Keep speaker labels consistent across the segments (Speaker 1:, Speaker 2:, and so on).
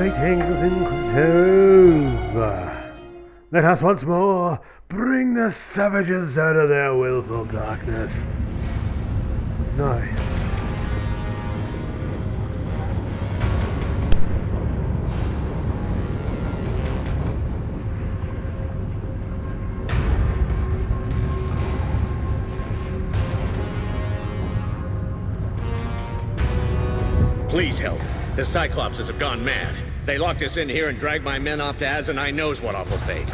Speaker 1: Greetings, Inquisitors! Let us once more bring the savages out of their willful darkness. No.
Speaker 2: Please help. The Cyclopses have gone mad. They locked us in here and dragged my men off to Azanai knows what awful fate.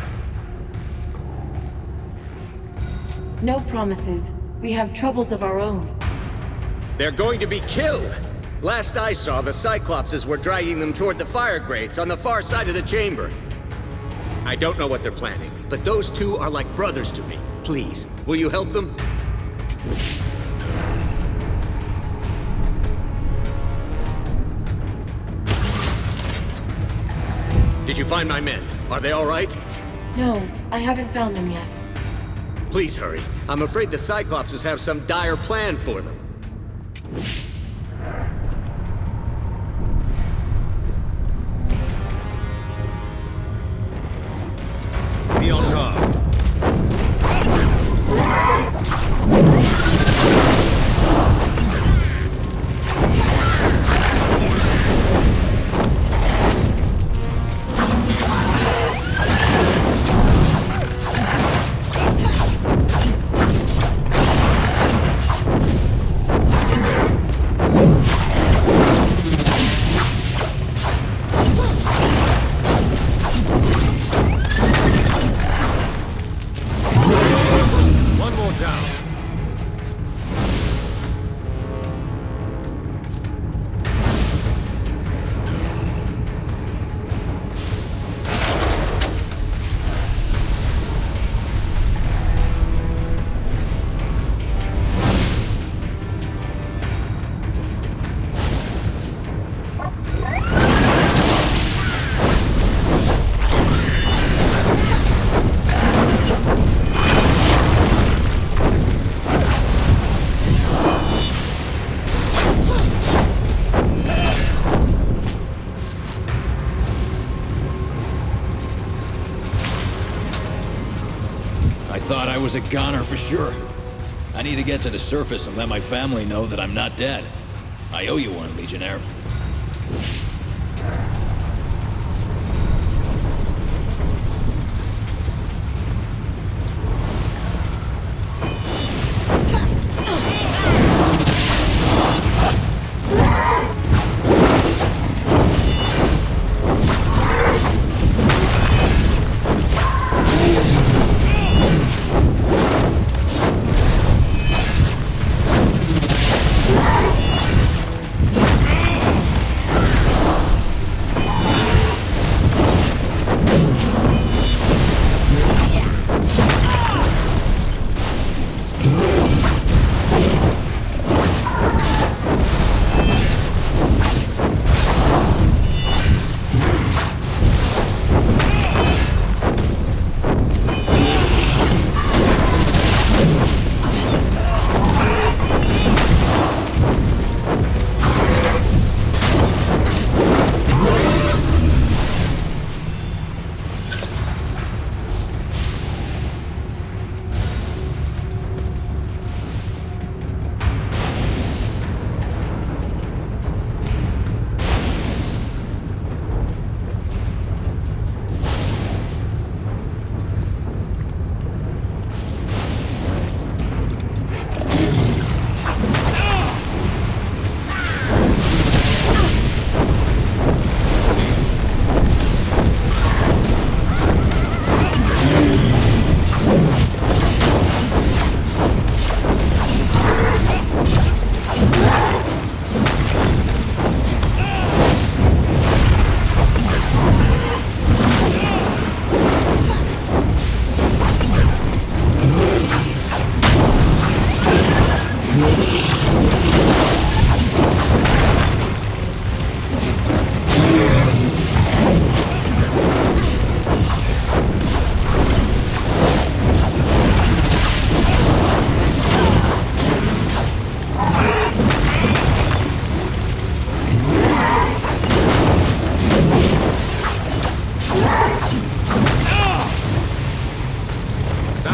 Speaker 3: No promises. We have troubles of our own.
Speaker 2: They're going to be killed! Last I saw, the Cyclopses were dragging them toward the fire grates on the far side of the chamber. I don't know what they're planning, but those two are like brothers to me. Please, will you help them? Did you find my men? Are they all right?
Speaker 3: No, I haven't found them yet.
Speaker 2: Please hurry. I'm afraid the Cyclopses have some dire plan for them.
Speaker 4: Be on guard.
Speaker 5: Thought I was a goner for sure. I need to get to the surface and let my family know that I'm not dead. I owe you one, Legionnaire.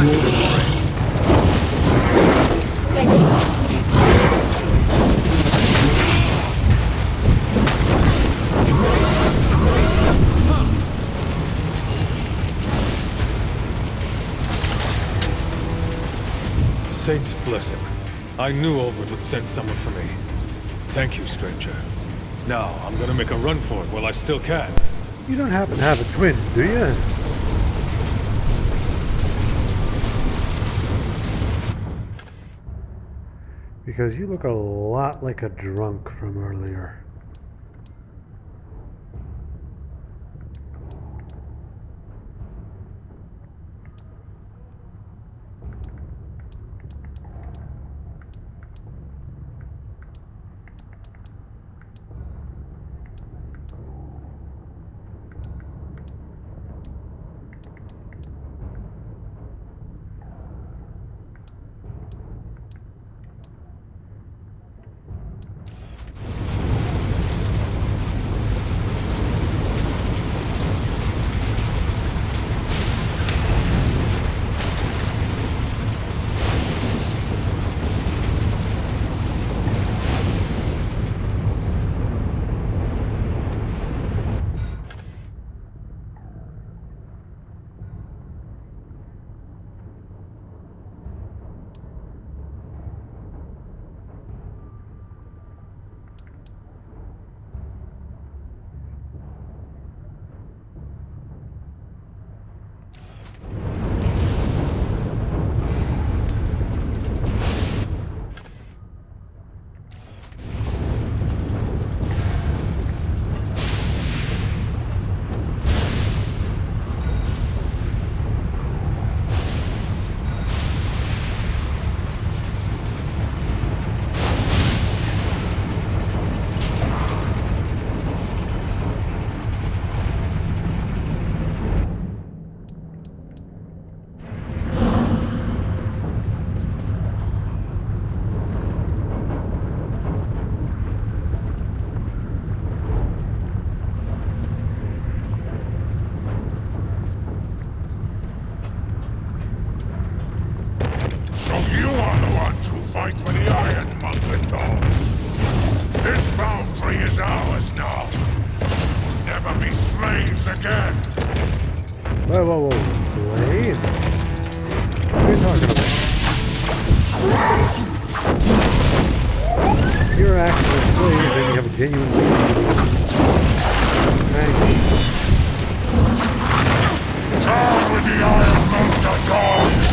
Speaker 4: back into the fray.
Speaker 3: Thank you.
Speaker 6: Saints bless him. I knew Olbert would send someone for me. Thank you, stranger. Now, I'm gonna make a run for it while I still can.
Speaker 1: You don't happen to have a twin, do you? Because you look a lot like a drunk from earlier.
Speaker 7: Fight for the Ironmonger dogs. This boundary is ours now. Never be slaves again.
Speaker 1: Whoa, whoa, whoa. Slaves? What are you talking about? If you're actually a slave, then you have a genuine reason to be. Thank you.
Speaker 7: Down with the Ironmonger dogs!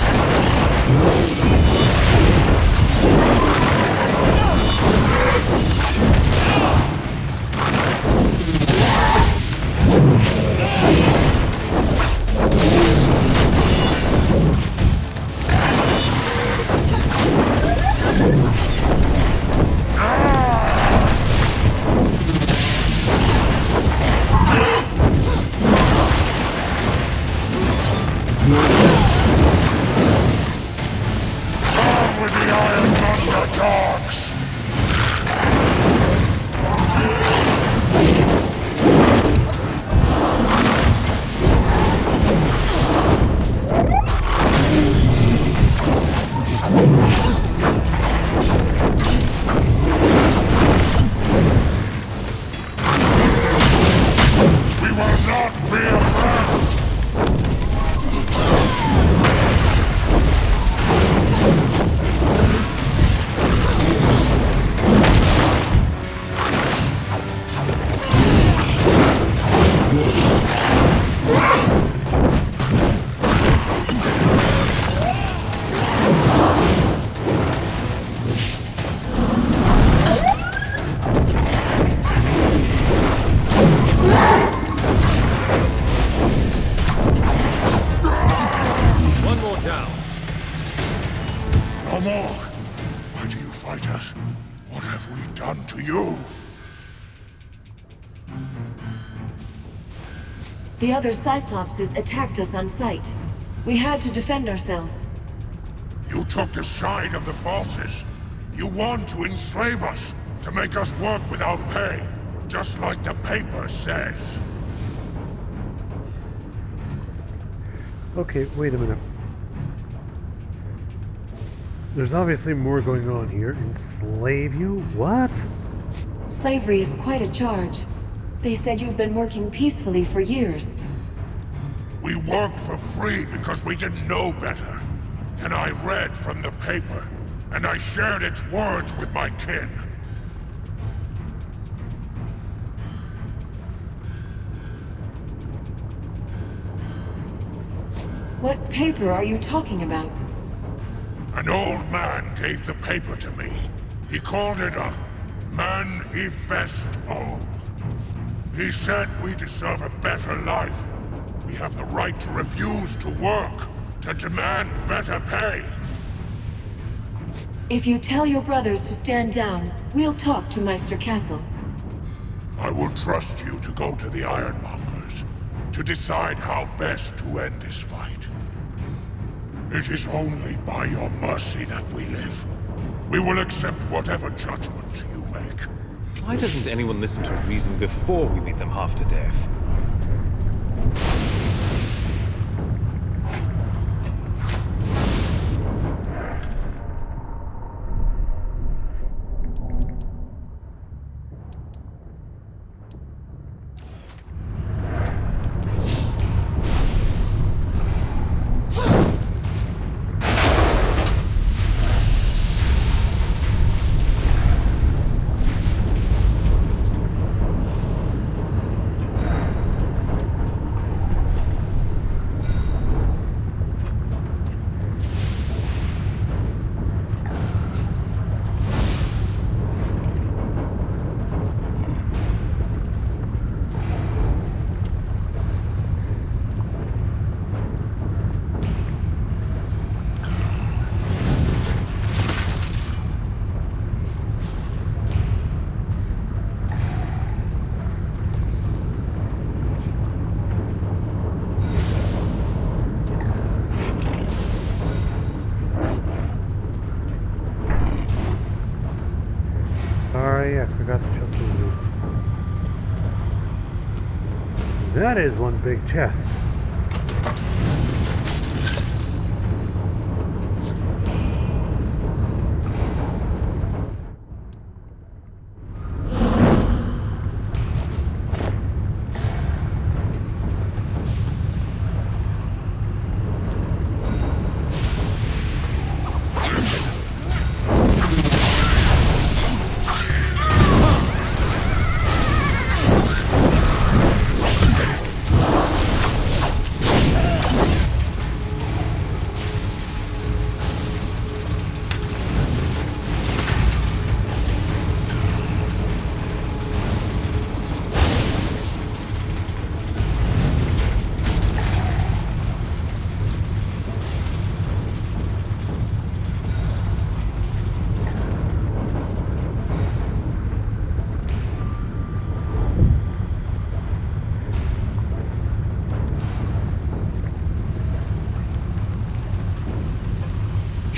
Speaker 3: The other Cyclopses attacked us on sight. We had to defend ourselves.
Speaker 7: You took the side of the bosses. You want to enslave us, to make us work without pay, just like the paper says.
Speaker 1: Okay, wait a minute. There's obviously more going on here. Enslave you? What?
Speaker 3: Slavery is quite a charge. They said you've been working peacefully for years.
Speaker 7: We worked for free because we didn't know better. Then I read from the paper, and I shared its words with my kin.
Speaker 3: What paper are you talking about?
Speaker 7: An old man gave the paper to me. He called it a manifesto. He said we deserve a better life. We have the right to refuse to work, to demand better pay.
Speaker 3: If you tell your brothers to stand down, we'll talk to Meister Castle.
Speaker 7: I will trust you to go to the Ironmongers, to decide how best to end this fight. It is only by your mercy that we live. We will accept whatever judgment you make.
Speaker 4: Why doesn't anyone listen to reason before we beat them half to death?
Speaker 1: Sorry, I forgot to shut the loop. That is one big chest.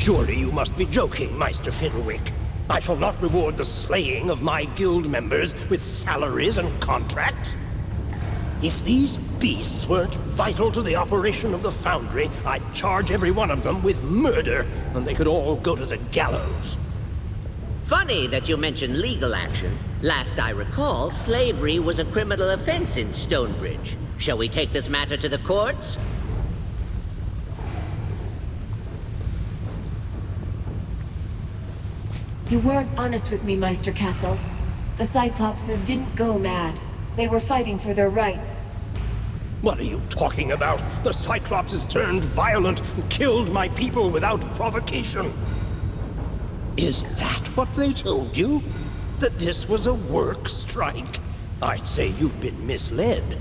Speaker 8: Surely you must be joking, Meister Fiddlewick. I shall not reward the slaying of my guild members with salaries and contracts. If these beasts weren't vital to the operation of the Foundry, I'd charge every one of them with murder, and they could all go to the gallows.
Speaker 9: Funny that you mention legal action. Last I recall, slavery was a criminal offense in Stonebridge. Shall we take this matter to the courts?
Speaker 3: You weren't honest with me, Meister Castle. The Cyclopses didn't go mad. They were fighting for their rights.
Speaker 8: What are you talking about? The Cyclopses turned violent and killed my people without provocation. Is that what they told you? That this was a work strike? I'd say you've been misled.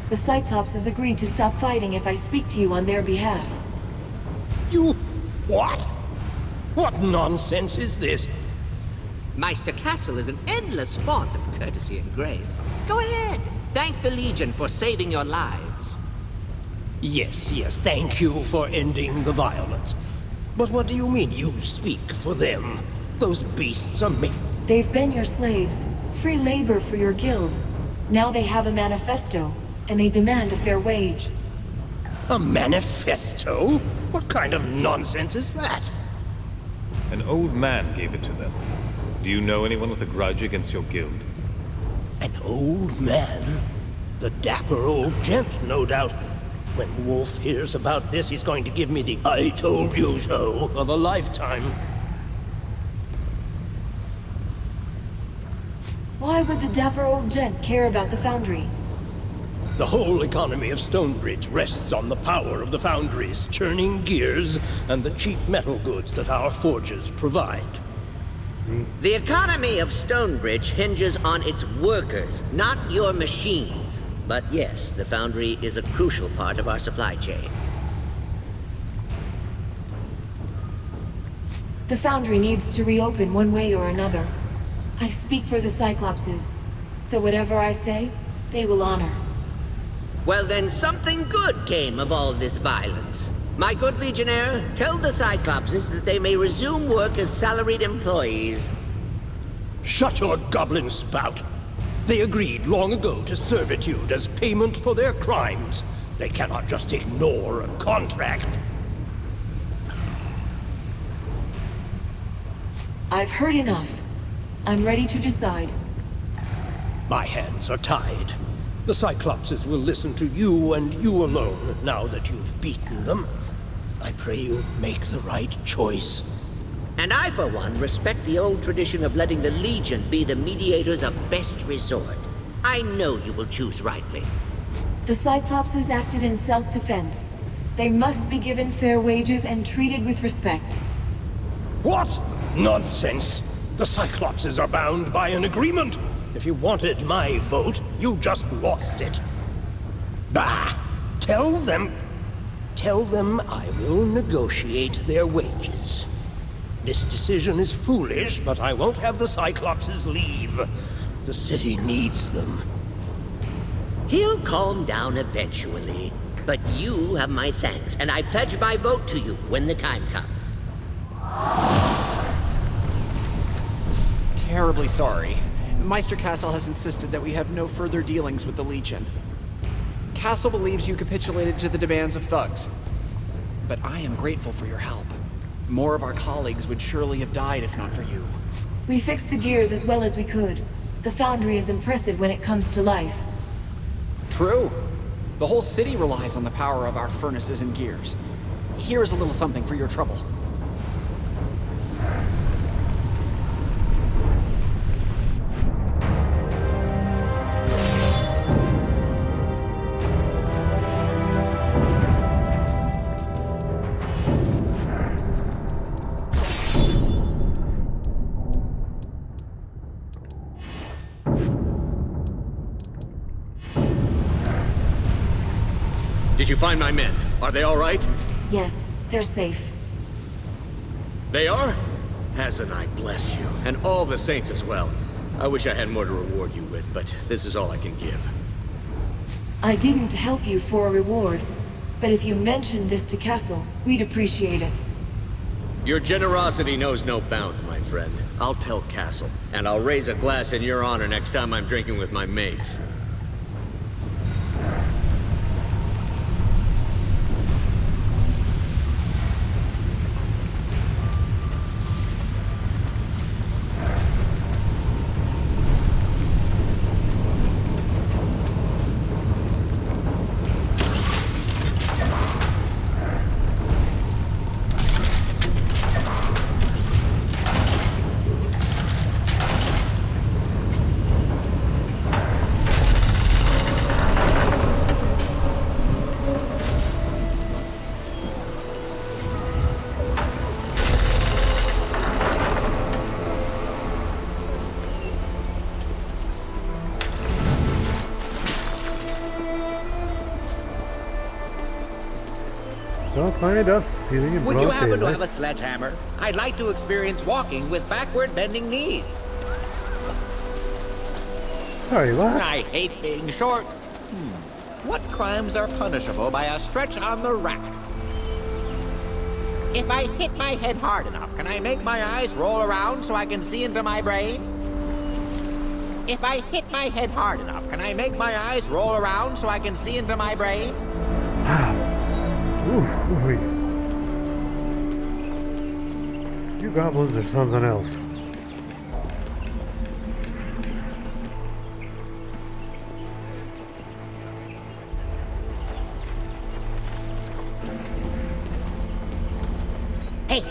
Speaker 3: The Cyclopses agreed to stop fighting if I speak to you on their behalf.
Speaker 8: You... what? What nonsense is this?
Speaker 9: Meister Castle is an endless font of courtesy and grace. Go ahead. Thank the Legion for saving your lives.
Speaker 8: Yes, thank you for ending the violence. But what do you mean you speak for them? Those beasts are
Speaker 3: They've been your slaves. Free labor for your guild. Now they have a manifesto, and they demand a fair wage.
Speaker 8: A manifesto? What kind of nonsense is that?
Speaker 4: An old man gave it to them. Do you know anyone with a grudge against your guild?
Speaker 8: An old man? The dapper old gent, no doubt. When Wolf hears about this, he's going to give me the "I told you so" of a lifetime.
Speaker 3: Why would the dapper old gent care about the foundry?
Speaker 8: The whole economy of Stonebridge rests on the power of the foundries, churning gears, and the cheap metal goods that our forges provide.
Speaker 9: The economy of Stonebridge hinges on its workers, not your machines. But yes, the foundry is a crucial part of our supply chain.
Speaker 3: The foundry needs to reopen one way or another. I speak for the Cyclopses, so whatever I say, they will honor.
Speaker 9: Well then, something good came of all this violence. My good Legionnaire, tell the Cyclopses that they may resume work as salaried employees.
Speaker 8: Shut your goblin spout! They agreed long ago to servitude as payment for their crimes. They cannot just ignore a contract.
Speaker 3: I've heard enough. I'm ready to decide.
Speaker 8: My hands are tied. The Cyclopses will listen to you and you alone now that you've beaten them. I pray you make the right choice.
Speaker 9: And I, for one, respect the old tradition of letting the Legion be the mediators of best resort. I know you will choose rightly.
Speaker 3: The Cyclopses acted in self-defense. They must be given fair wages and treated with respect.
Speaker 8: What? Nonsense! The Cyclopses are bound by an agreement. If you wanted my vote, you just lost it. Bah! Tell them I will negotiate their wages. This decision is foolish, but I won't have the Cyclopses leave. The city needs them.
Speaker 9: He'll calm down eventually. But you have my thanks, and I pledge my vote to you when the time comes.
Speaker 10: Terribly sorry. Meister Castle has insisted that we have no further dealings with the Legion. Castle believes you capitulated to the demands of thugs. But I am grateful for your help. More of our colleagues would surely have died if not for you.
Speaker 3: We fixed the gears as well as we could. The foundry is impressive when it comes to life.
Speaker 10: True. The whole city relies on the power of our furnaces and gears. Here is a little something for your trouble.
Speaker 2: Did you find my men? Are they all right?
Speaker 3: Yes, they're safe.
Speaker 2: They are? Hazanai bless you, and all the saints as well. I wish I had more to reward you with, but this is all I can give.
Speaker 3: I didn't help you for a reward, but if you mentioned this to Castle, we'd appreciate it.
Speaker 2: Your generosity knows no bound, my friend. I'll tell Castle, and I'll raise a glass in your honor next time I'm drinking with my mates.
Speaker 1: Don't find us stealing in
Speaker 9: Would you
Speaker 1: broad
Speaker 9: happen to
Speaker 1: daylight.
Speaker 9: have a sledgehammer? I'd like to experience walking with backward bending knees.
Speaker 1: Sorry, what?
Speaker 11: I hate being short. What crimes are punishable by a stretch on the rack? If I hit my head hard enough, can I make my eyes roll around so I can see into my brain? If I hit my head hard enough, can I make my eyes roll around so I can see into my brain?
Speaker 1: Ooh, ooh. You goblins or something else?
Speaker 8: Hey,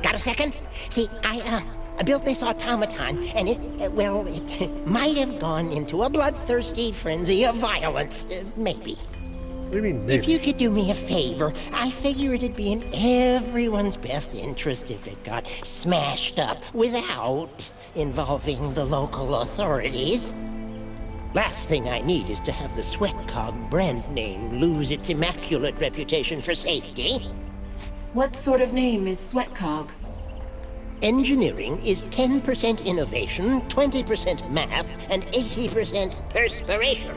Speaker 8: got a second? See, I built this automaton, and it might have gone into a bloodthirsty frenzy of violence, maybe.
Speaker 1: What do you mean, maybe?
Speaker 8: If you could do me a favor, I figure it'd be in everyone's best interest if it got smashed up without involving the local authorities. Last thing I need is to have the Sweatcog brand name lose its immaculate reputation for safety.
Speaker 3: What sort of name is Sweatcog?
Speaker 8: Engineering is 10% innovation, 20% math, and 80% perspiration.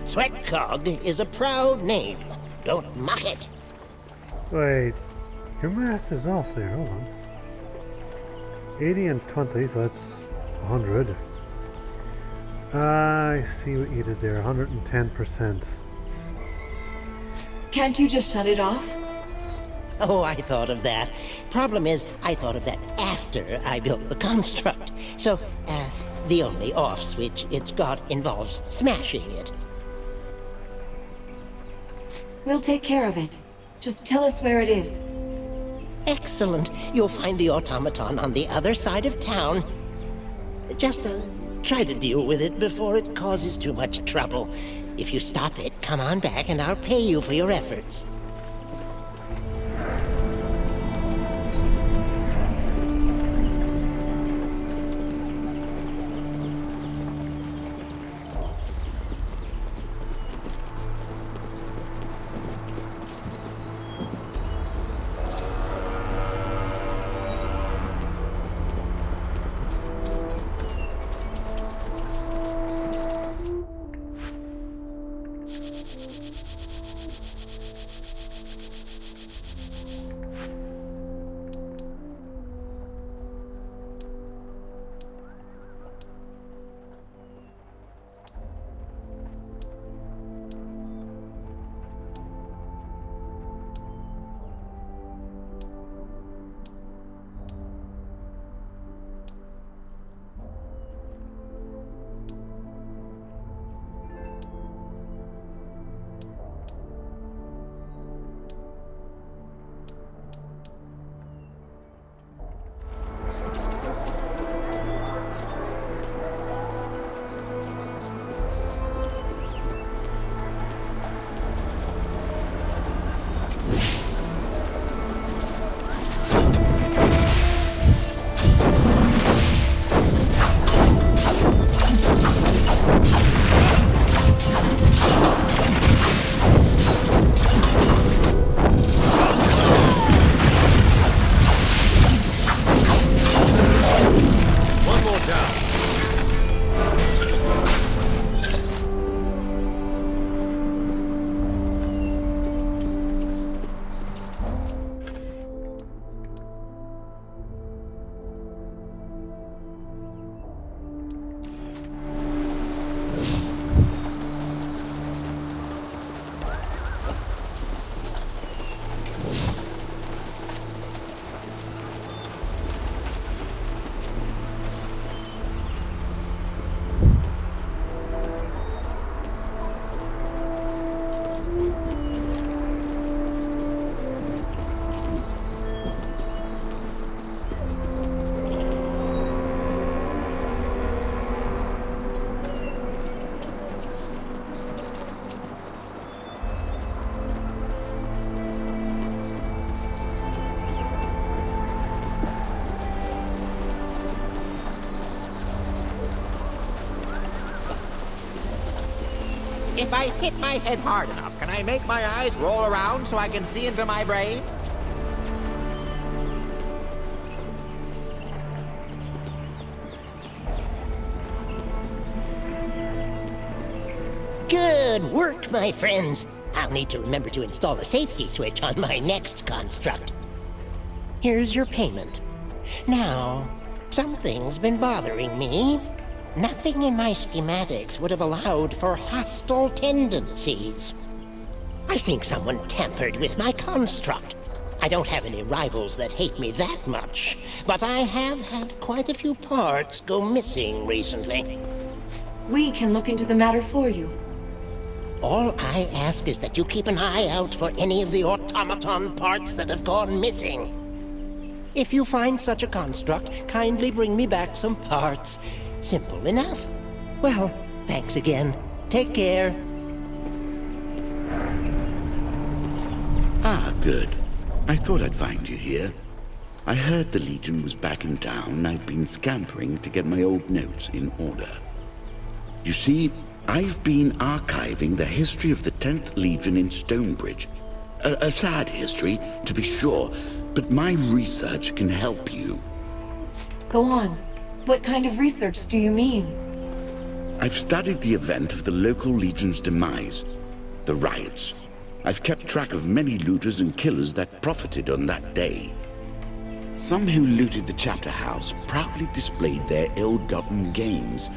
Speaker 8: Sweatcog is a proud name. Don't mock it.
Speaker 1: Wait, your math is off there, hold on. 80 and 20, so that's 100. I see what you did there, 110%.
Speaker 3: Can't you just shut it off?
Speaker 8: Oh, I thought of that. Problem is, I thought of that after I built the construct. So, the only off switch it's got involves smashing it.
Speaker 3: We'll take care of it. Just tell us where it is.
Speaker 8: Excellent. You'll find the automaton on the other side of town. Just try to deal with it before it causes too much trouble. If you stop it, come on back and I'll pay you for your efforts.
Speaker 11: If I hit my head hard enough, can I make my eyes roll around so I can see into my brain?
Speaker 8: Good work, my friends. I'll need to remember to install a safety switch on my next construct. Here's your payment. Now, something's been bothering me. Nothing in my schematics would have allowed for hostile tendencies. I think someone tampered with my construct. I don't have any rivals that hate me that much, but I have had quite a few parts go missing recently.
Speaker 3: We can look into the matter for you.
Speaker 8: All I ask is that you keep an eye out for any of the automaton parts that have gone missing. If you find such a construct, kindly bring me back some parts. Simple enough. Well, thanks again. Take care.
Speaker 12: Ah, good. I thought I'd find you here. I heard the Legion was back in town, and I've been scampering to get my old notes in order. You see, I've been archiving the history of the 10th Legion in Stonebridge. A sad history, to be sure, but my research can help you.
Speaker 3: Go on. What kind of research do you mean?
Speaker 12: I've studied the event of the local Legion's demise, the riots. I've kept track of many looters and killers that profited on that day. Some who looted the chapter house proudly displayed their ill-gotten gains,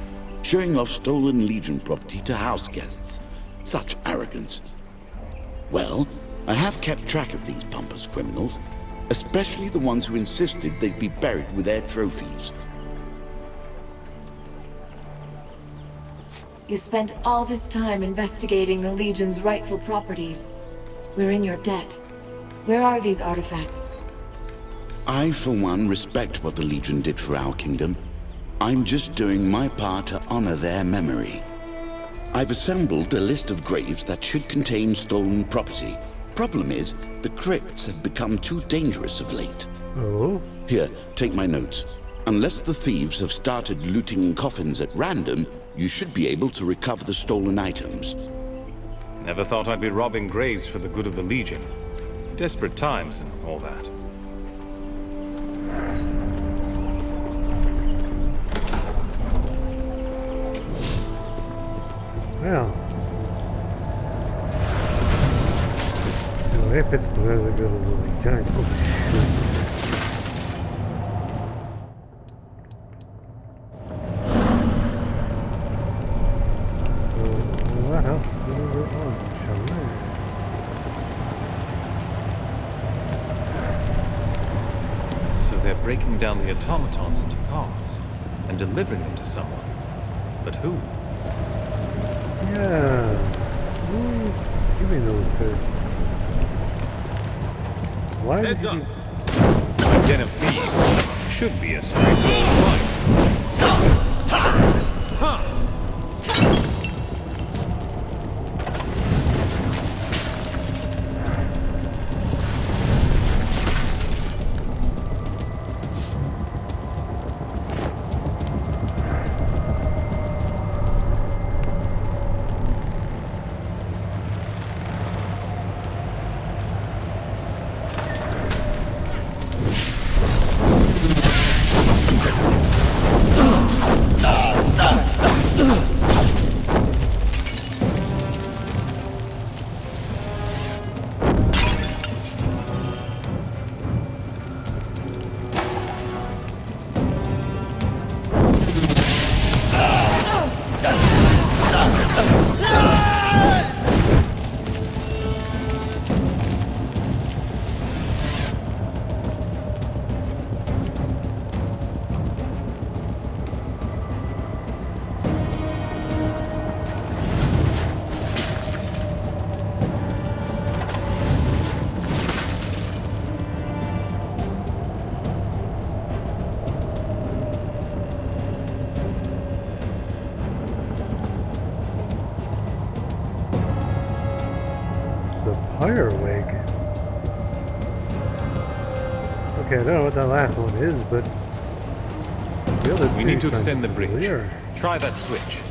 Speaker 12: showing off stolen Legion property to house guests. Such arrogance. Well, I have kept track of these pompous criminals, especially the ones who insisted they'd be buried with their trophies.
Speaker 3: You spent all this time investigating the Legion's rightful properties. We're in your debt. Where are these artifacts?
Speaker 12: I, for one, respect what the Legion did for our kingdom. I'm just doing my part to honor their memory. I've assembled a list of graves that should contain stolen property. Problem is, the crypts have become too dangerous of late.
Speaker 1: Oh?
Speaker 12: Here, take my notes. Unless the thieves have started looting coffins at random, you should be able to recover the stolen items.
Speaker 4: Never thought I'd be robbing graves for the good of the Legion. Desperate times and all that.
Speaker 1: Well. If it's the good of the Legion, I suppose we should. What else do we want, shall we?
Speaker 4: So they're breaking down the automatons into parts and delivering them to someone. But who?
Speaker 1: Yeah. Give me those two. Why
Speaker 4: Heads
Speaker 1: did
Speaker 4: up!
Speaker 1: you...
Speaker 4: A den of thieves should be a straightforward fight. Huh.
Speaker 1: Firewig. Okay, I don't know what that last one is, but the other
Speaker 4: We need to
Speaker 1: two
Speaker 4: extend the
Speaker 1: sound
Speaker 4: bridge.
Speaker 1: clear.
Speaker 4: Try that switch.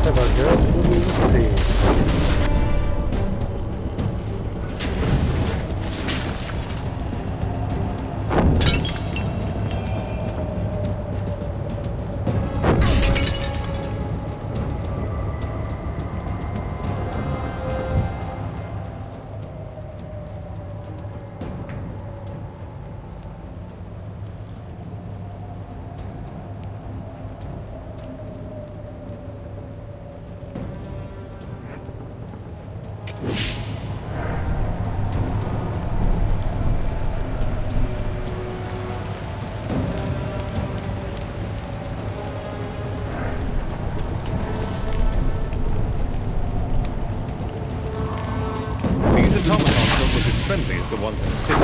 Speaker 1: Ever go to the sea.
Speaker 4: These automatons don't look as friendly as the ones in the city.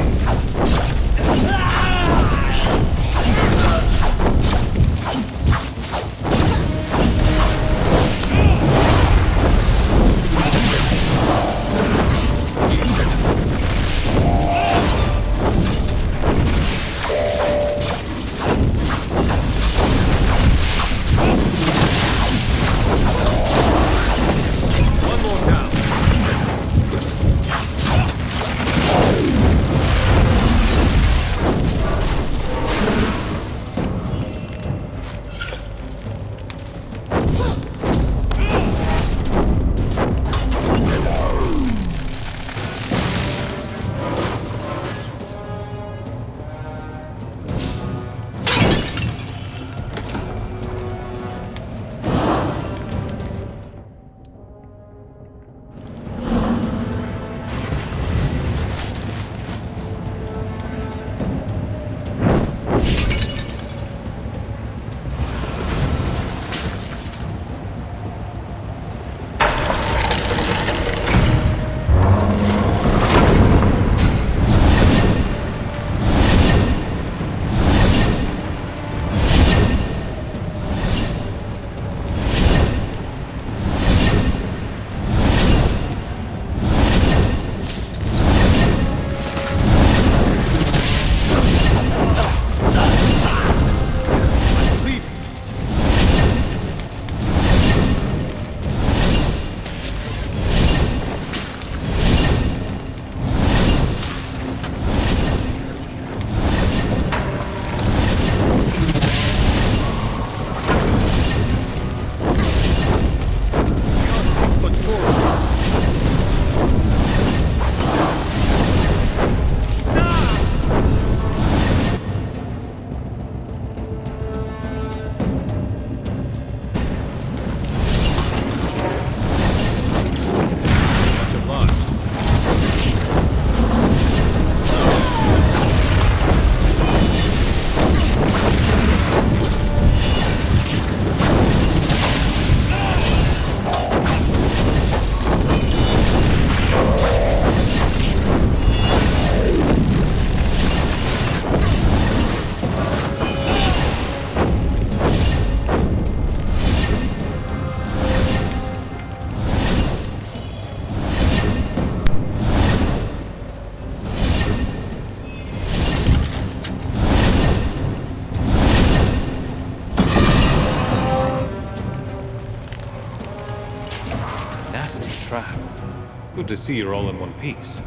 Speaker 4: One more down. Nasty trap. Good to see you're all in one piece.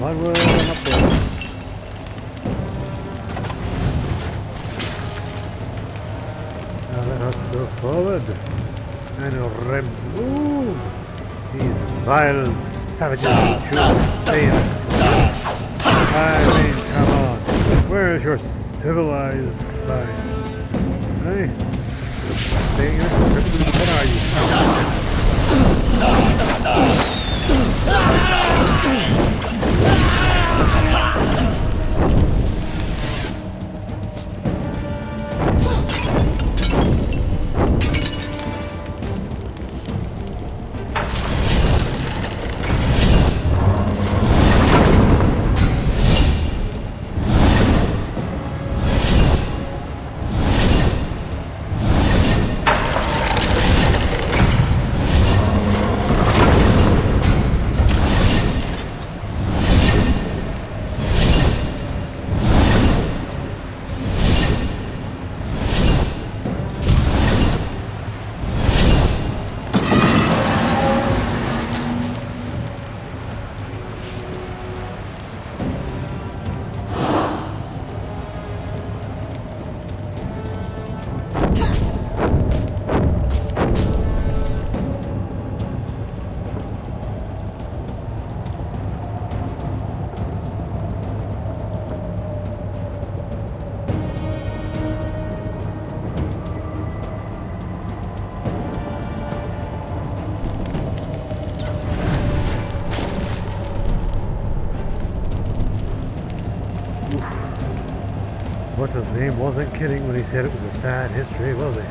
Speaker 1: Onward and upward. Now let us go forward and remove these vile savages who choose to stay in. I mean, come on. Where is your civilized side? Hey? Staying in what are you? What's his name wasn't kidding when he said it was a sad history, was he?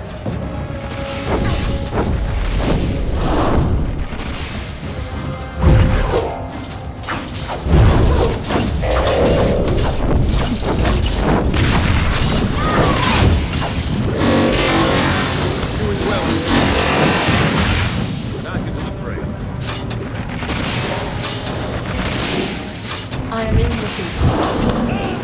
Speaker 3: I am in your deep.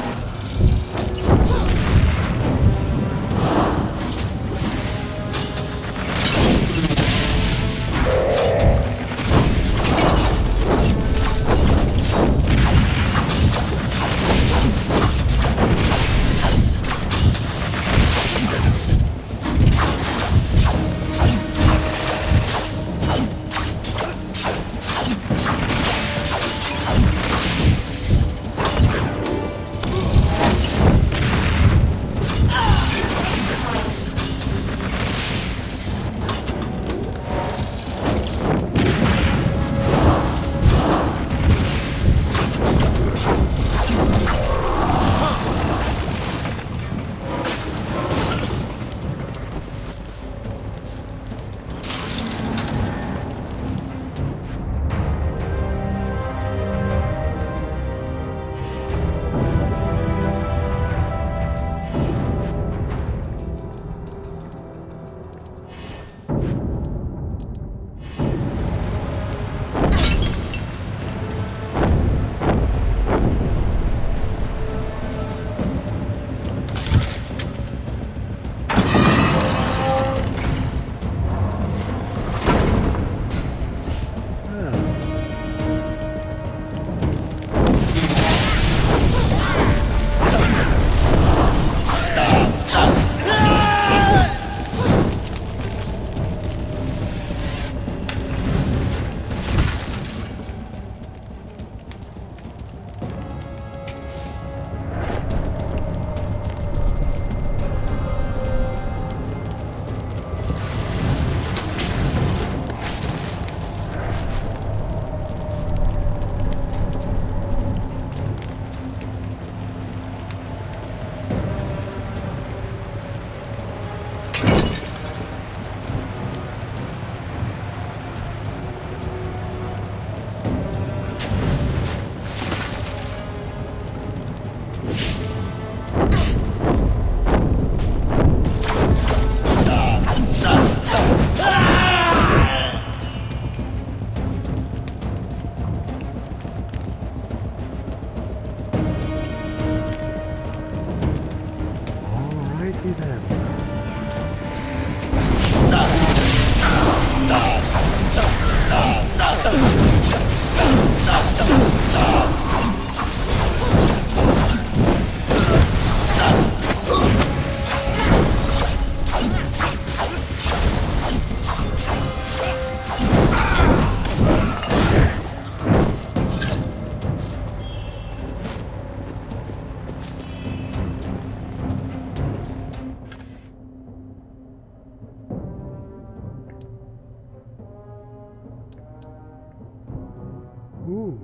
Speaker 1: Ooh.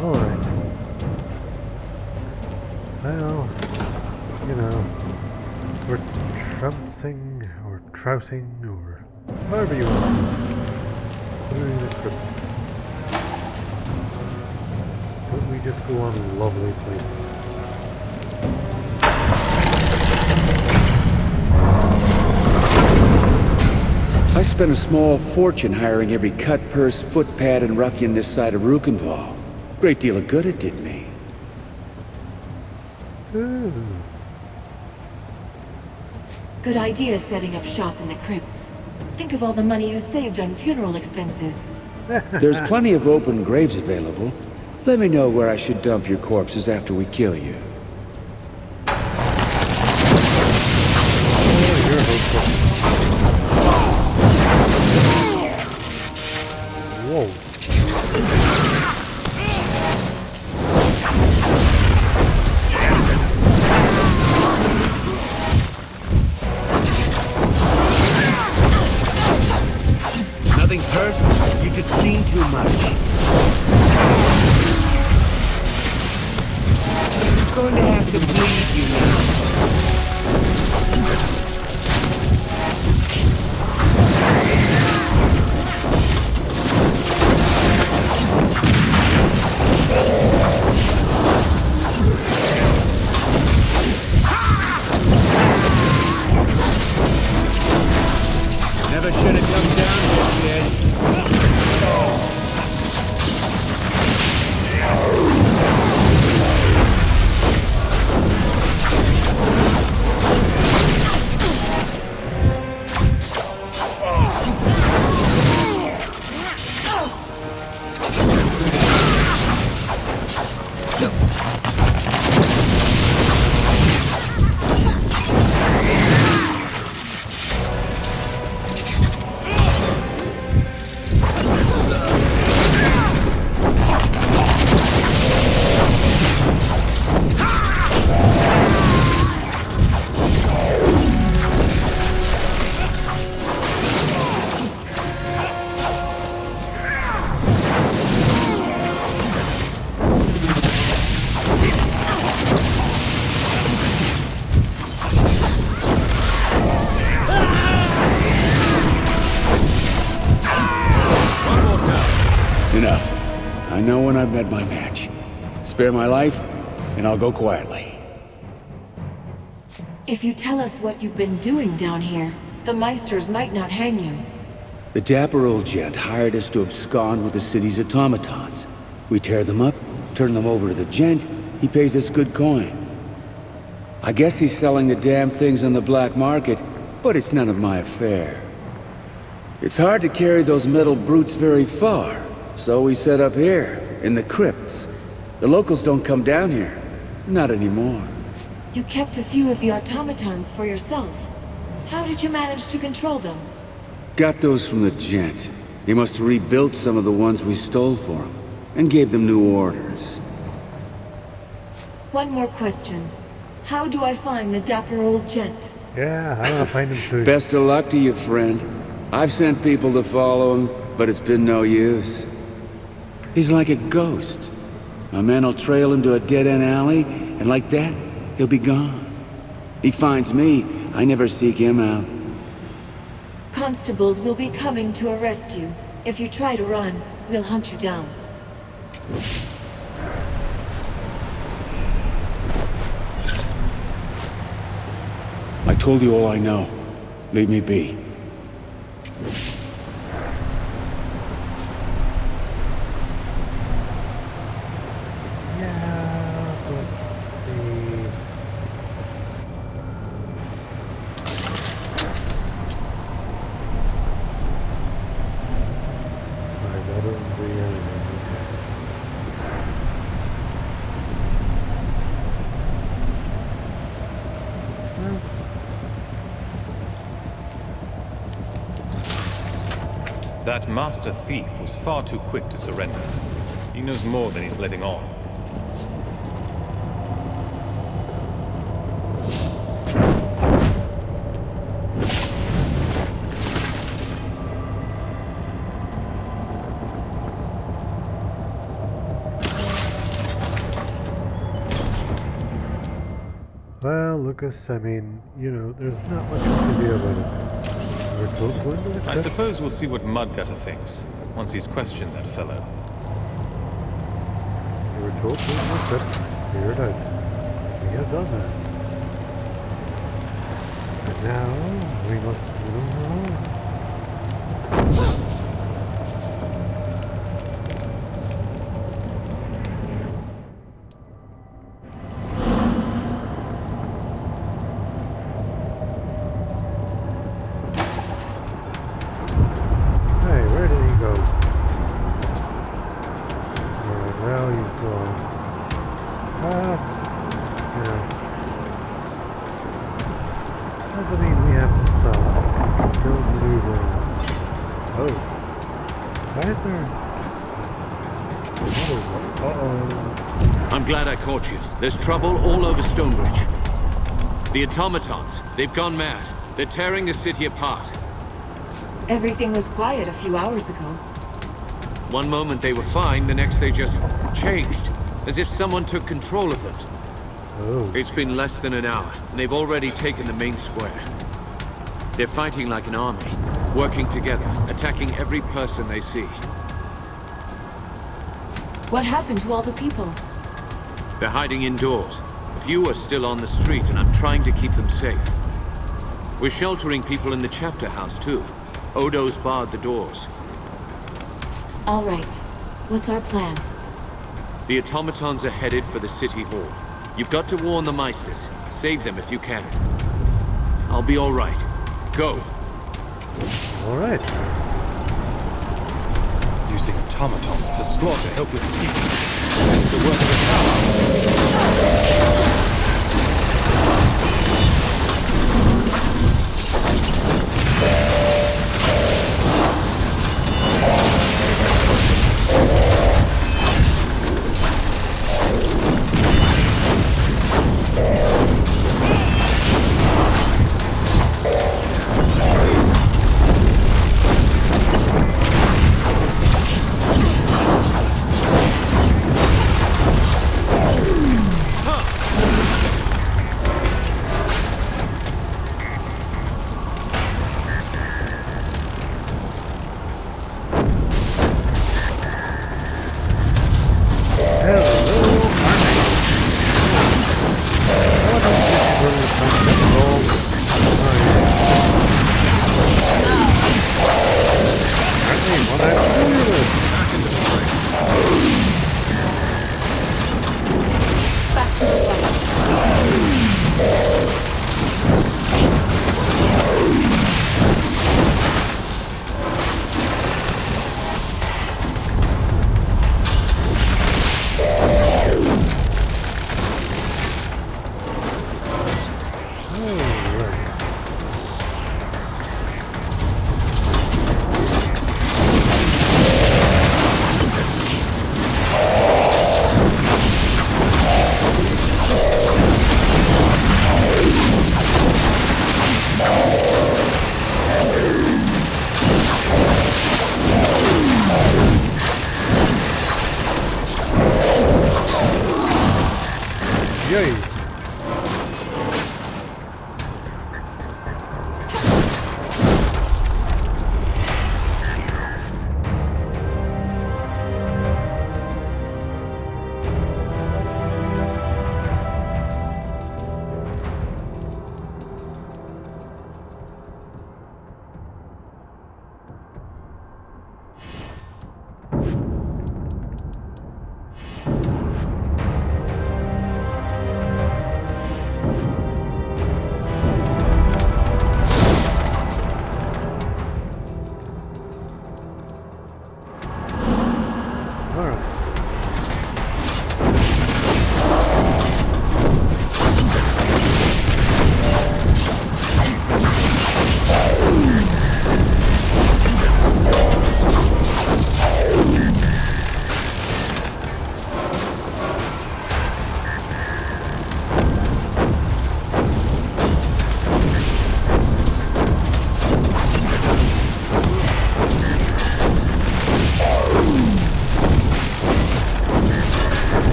Speaker 1: Alright. Well, you know, we're trouncing or trouting or however you want through the crypts. Don't we just go on lovely places?
Speaker 13: I spent a small fortune hiring every cut, purse, footpad, and ruffian this side of Rukenval. Great deal of good it did me.
Speaker 1: Ooh.
Speaker 3: Good idea setting up shop in the crypts. Think of all the money you saved on funeral expenses.
Speaker 13: There's plenty of open graves available. Let me know where I should dump your corpses after we kill you.
Speaker 1: Whoa.
Speaker 13: Nothing personal. You just seen too much. I'm going to have to bleed you now. Never should have come down here, kid. Enough. I know when I've met my match. Spare my life, and I'll go quietly.
Speaker 3: If you tell us what you've been doing down here, the Meisters might not hang you.
Speaker 13: The dapper old gent hired us to abscond with the city's automatons. We tear them up, turn them over to the gent, he pays us good coin. I guess he's selling the damn things on the black market, but it's none of my affair. It's hard to carry those metal brutes very far, so we set up here, in the crypts. The locals don't come down here. Not anymore.
Speaker 3: You kept a few of the automatons for yourself. How did you manage to control them?
Speaker 13: Got those from the gent. He must have rebuilt some of the ones we stole for him, and gave them new orders.
Speaker 3: One more question. How do I find the dapper old gent?
Speaker 1: Yeah, I want to find him too.
Speaker 13: Best of luck to you, friend. I've sent people to follow him, but it's been no use. He's like a ghost. My men will trail him to a dead-end alley, and like that, he'll be gone. He finds me, I never seek him out.
Speaker 3: Constables will be coming to arrest you. If you try to run, we'll hunt you down.
Speaker 13: I told you all I know. Leave me be.
Speaker 4: That master thief was far too quick to surrender. He knows more than he's letting on.
Speaker 1: Well, Lucas, I mean, you know, there's not much we can do about it. We're told to go into the
Speaker 4: I
Speaker 1: crypt.
Speaker 4: suppose we'll see what Mudgutter thinks, once he's questioned that fellow.
Speaker 1: We were told to go into the crypt. Figure it out. We have done that. And now, we must, you know, Hey, where did he go? Alright, well, he's gone. Yeah. Doesn't mean we have to stop. We can still maneuver. Oh. Why is there... Uh-oh.
Speaker 14: I'm glad I caught you. There's trouble all over Stonebridge. The automatons, they've gone mad. They're tearing the city apart.
Speaker 3: Everything was quiet a few hours ago.
Speaker 14: One moment they were fine, the next they just changed. As if someone took control of them.
Speaker 1: Oh.
Speaker 14: It's been less than an hour, and they've already taken the main square. They're fighting like an army, working together, attacking every person they see.
Speaker 3: What happened to all the people?
Speaker 14: They're hiding indoors. A few are still on the street, and I'm trying to keep them safe. We're sheltering people in the chapter house, too. Odo's barred the doors.
Speaker 3: All right. What's our plan?
Speaker 14: The automatons are headed for the city hall. You've got to warn the Meisters. Save them if you can. I'll be all right. Go.
Speaker 1: All right.
Speaker 4: Using automatons to slaughter helpless people. This is the work of the power.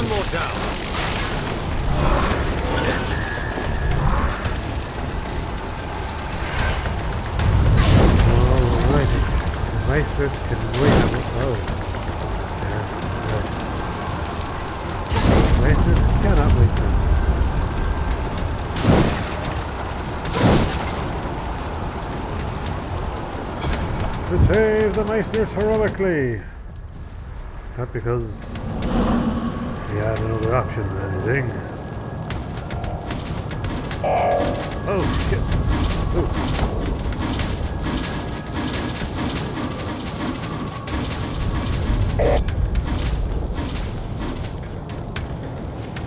Speaker 14: One more down.
Speaker 1: Alrighty. The Meisters can win. Oh. Yeah. The Meisters cannot win. To save the Meisters heroically. Not because he had another option or anything. Oh shit. Oh.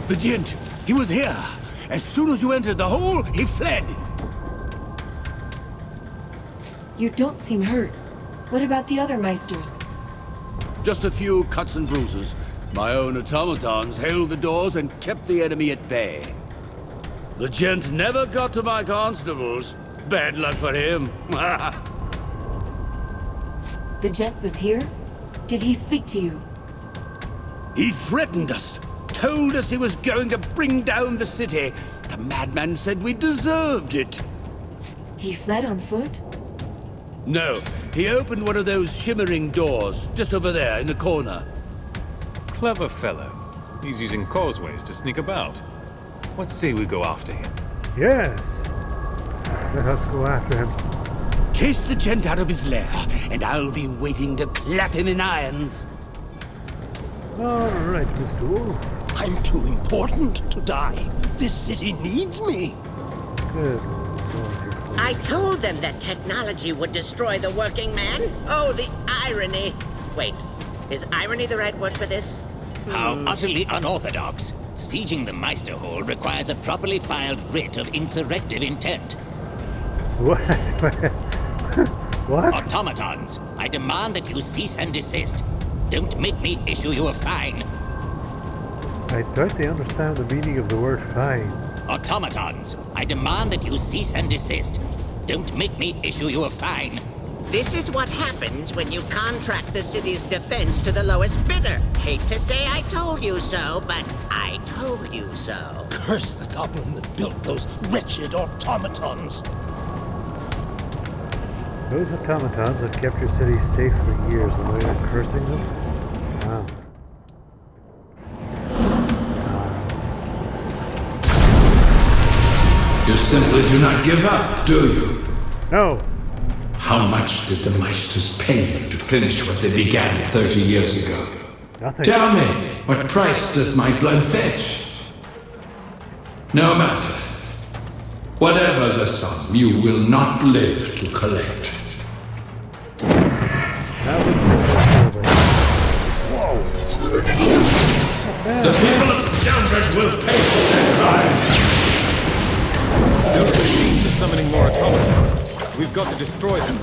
Speaker 15: The Gent! He was here! As soon as you entered the hole, he fled!
Speaker 3: You don't seem hurt. What about the other Meisters?
Speaker 15: Just a few cuts and bruises. My own automatons held the doors and kept the enemy at bay. The Gent never got to my constables. Bad luck for him.
Speaker 3: The Gent was here? Did he speak to you?
Speaker 15: He threatened us. Told us he was going to bring down the city. The madman said we deserved it.
Speaker 3: He fled on foot?
Speaker 15: No, he opened one of those shimmering doors, just over there in the corner.
Speaker 4: Clever fellow. He's using causeways to sneak about. What say we go after him?
Speaker 1: Yes. Let us go after him.
Speaker 15: Chase the Gent out of his lair, and I'll be waiting to clap him in irons.
Speaker 1: Alright, Mr. Wolf.
Speaker 8: I'm too important to die. This city needs me.
Speaker 1: Good.
Speaker 9: I told them that technology would destroy the working man. Oh, the irony. Wait, is irony the right word for this?
Speaker 16: How utterly unorthodox. Sieging the Meisterhold requires a properly filed writ of insurrective intent.
Speaker 1: What? What?
Speaker 16: Automatons, I demand that you cease and desist. Don't make me issue you a fine.
Speaker 1: I don't understand the meaning of the word fine.
Speaker 16: Automatons, I demand that you cease and desist. Don't make me issue you a fine.
Speaker 9: This is what happens when you contract the city's defense to the lowest bidder. Hate to say I told you so, but I told you so.
Speaker 8: Curse the goblin that built those wretched automatons.
Speaker 1: Those automatons have kept your city safe for years, and now you're cursing them? Wow.
Speaker 17: You simply do not give up, do you?
Speaker 1: No.
Speaker 17: How much did the Meisters pay you to finish what they began 30 years ago?
Speaker 1: Nothing.
Speaker 17: Tell me, what price does my blood fetch? No matter. Whatever the sum, you will not live to collect.
Speaker 1: Whoa!
Speaker 17: The people of Stonebridge will pay for their crimes!
Speaker 4: Those machines are summoning more automatons. We've got to destroy them.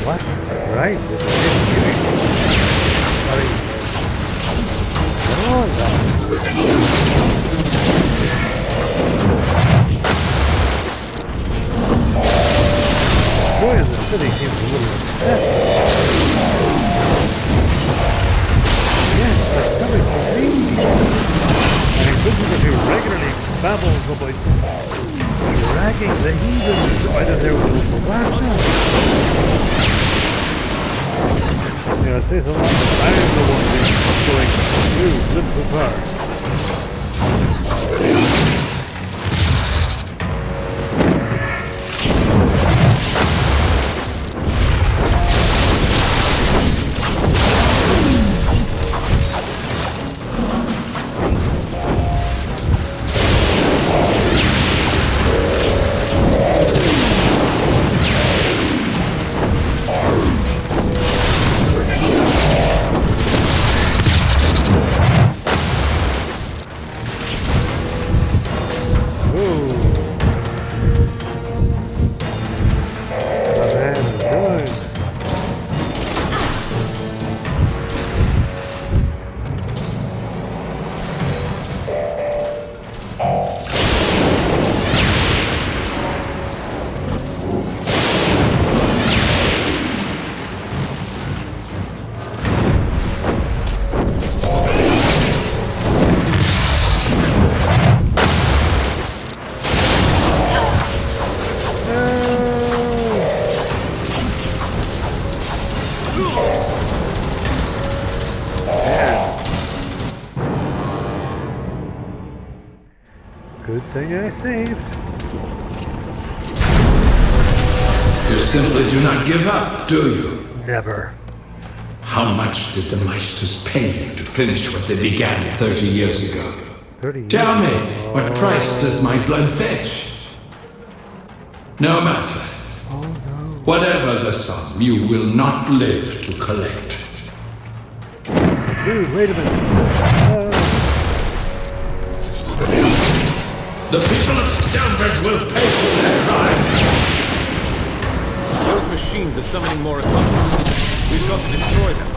Speaker 1: What? Right, with the ship. Sorry. Oh, boy, the city seems a little excessive. Yes, that's coming from me. And this is if he regularly babbles about dragging the heathens out of their wilderness. Yeah, it says a lot, but I am the one who's going through live so far. Good thing I saved.
Speaker 17: You simply do not give up, do you?
Speaker 1: Never.
Speaker 17: How much did the Meisters pay you to finish what they began 30 years ago?
Speaker 1: 30 years
Speaker 17: Tell me,
Speaker 1: ago.
Speaker 17: what price does my blood fetch? No matter.
Speaker 1: Oh, no.
Speaker 17: Whatever the sum, you will not live to collect.
Speaker 1: Dude, wait a minute.
Speaker 17: The people of Stamford will pay for their crimes.
Speaker 4: Those machines are summoning more automatons. We've got to destroy them.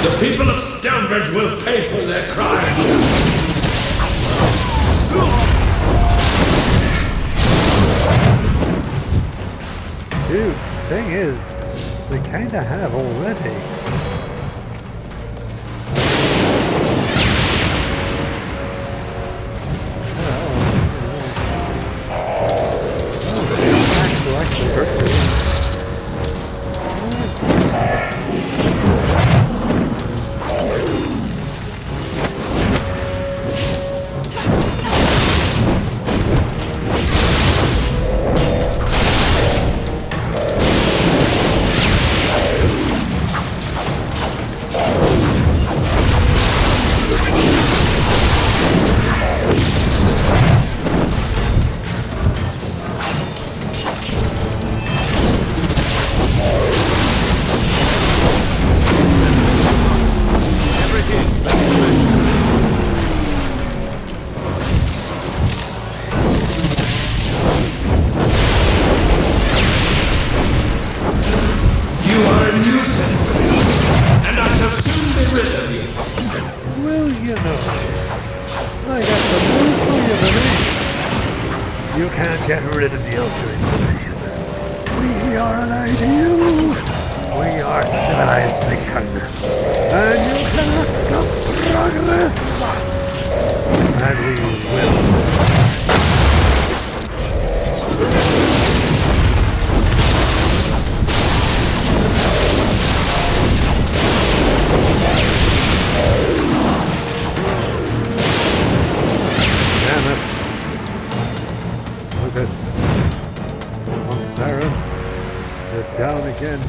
Speaker 17: The people of Stamford will pay for their crimes.
Speaker 1: Dude, thing is, they kinda have already. Actually hurt me. can't get rid of the Ultra-Inquisition. We are allied to you. We are civilized nation. And you cannot stop progress. And we will. Damn it. Look at Baron. They're down again.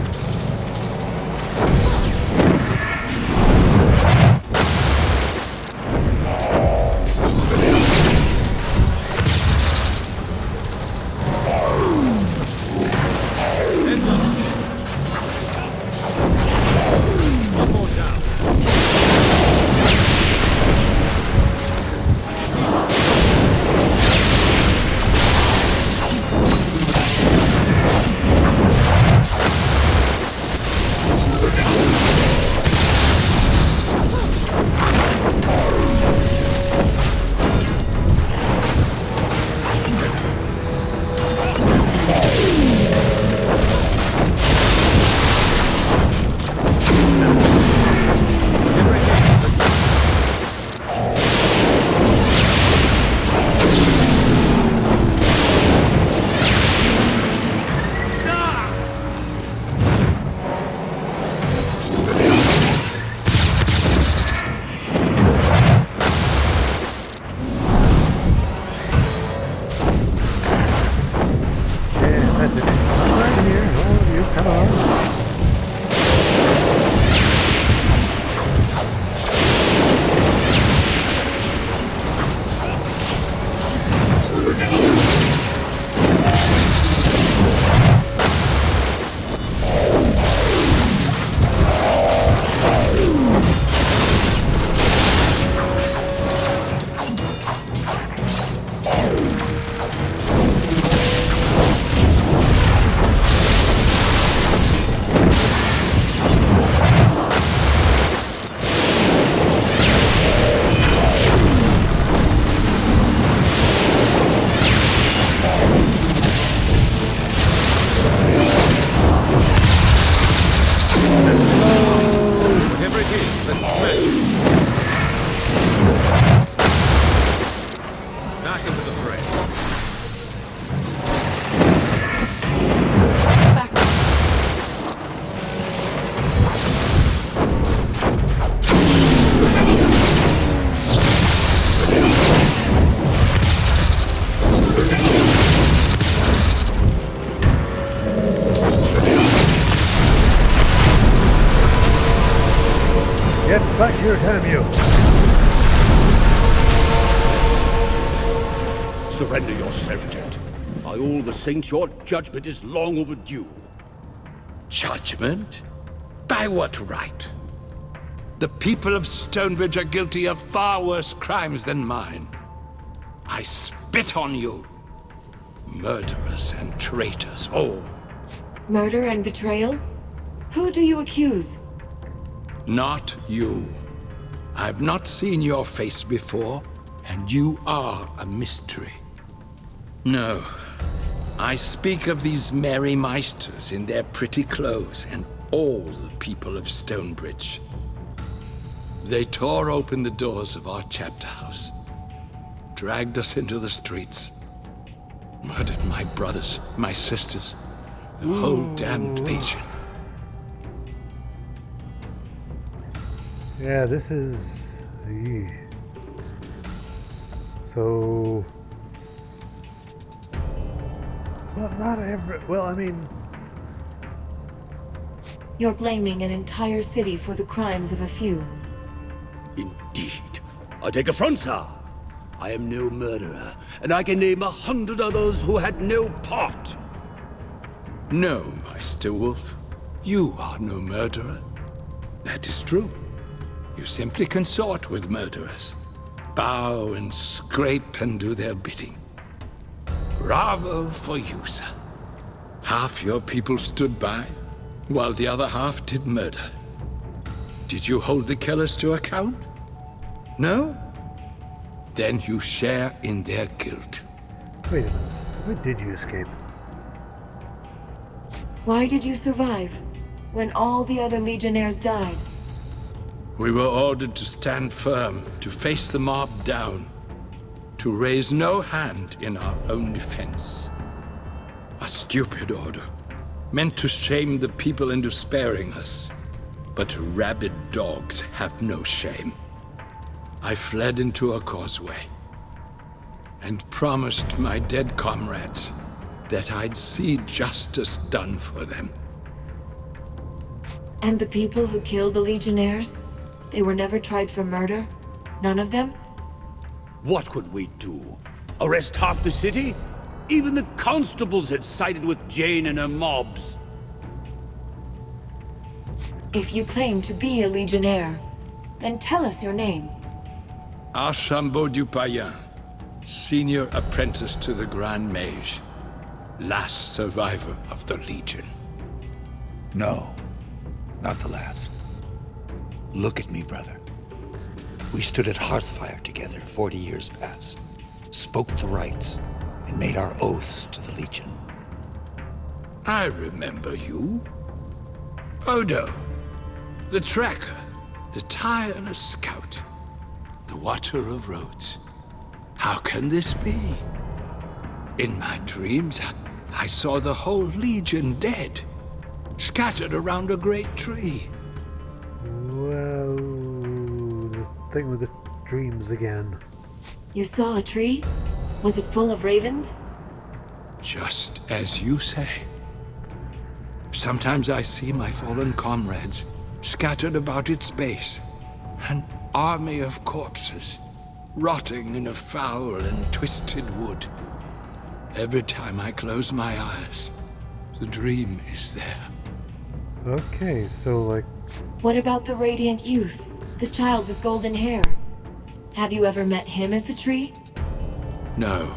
Speaker 1: Back here, damn you!
Speaker 15: Surrender yourself, gent. By all the saints, your judgment is long overdue.
Speaker 17: Judgment? By what right? The people of Stonebridge are guilty of far worse crimes than mine. I spit on you. Murderers and traitors, all.
Speaker 3: Murder and betrayal? Who do you accuse?
Speaker 17: Not you. I've not seen your face before, and you are a mystery. No, I speak of these merry meisters in their pretty clothes and all the people of Stonebridge. They tore open the doors of our chapter house, dragged us into the streets, murdered my brothers, my sisters, the whole damned Legion.
Speaker 1: Yeah, this is... So... Well, not every... Well, I mean...
Speaker 3: You're blaming an entire city for the crimes of a few.
Speaker 15: Indeed. I take affront, sir. I am no murderer, and I can name 100 others who had no part.
Speaker 17: No, Maester Wolf. You are no murderer. That is true. You simply consort with murderers. Bow and scrape and do their bidding. Bravo for you, sir. Half your people stood by, while the other half did murder. Did you hold the killers to account? No? Then you share in their guilt.
Speaker 1: Wait a minute. Why did you escape?
Speaker 3: Why did you survive when all the other Legionnaires died?
Speaker 17: We were ordered to stand firm, to face the mob down, to raise no hand in our own defense. A stupid order, meant to shame the people into sparing us. But rabid dogs have no shame. I fled into a causeway, and promised my dead comrades that I'd see justice done for them.
Speaker 3: And the people who killed the Legionnaires? They were never tried for murder? None of them?
Speaker 15: What could we do? Arrest half the city? Even the constables had sided with Jane and her mobs.
Speaker 3: If you claim to be a Legionnaire, then tell us your name.
Speaker 17: Archambault du Payen, senior apprentice to the Grand Mage, last survivor of the Legion.
Speaker 18: No, not the last. Look at me, brother. We stood at Hearthfire together 40 years past, spoke the rights, and made our oaths to the Legion.
Speaker 17: I remember you. Odo, the Tracker, the tireless scout, the watcher of roads. How can this be? In my dreams, I saw the whole Legion dead, scattered around a great tree.
Speaker 1: Well, the thing with the dreams again.
Speaker 3: You saw a tree? Was it full of ravens?
Speaker 17: Just as you say. Sometimes I see my fallen comrades scattered about its base, an army of corpses, rotting in a foul and twisted wood. Every time I close my eyes, the dream is there.
Speaker 1: Okay, so like...
Speaker 3: What about the Radiant Youth? The child with golden hair? Have you ever met him at the tree?
Speaker 17: No.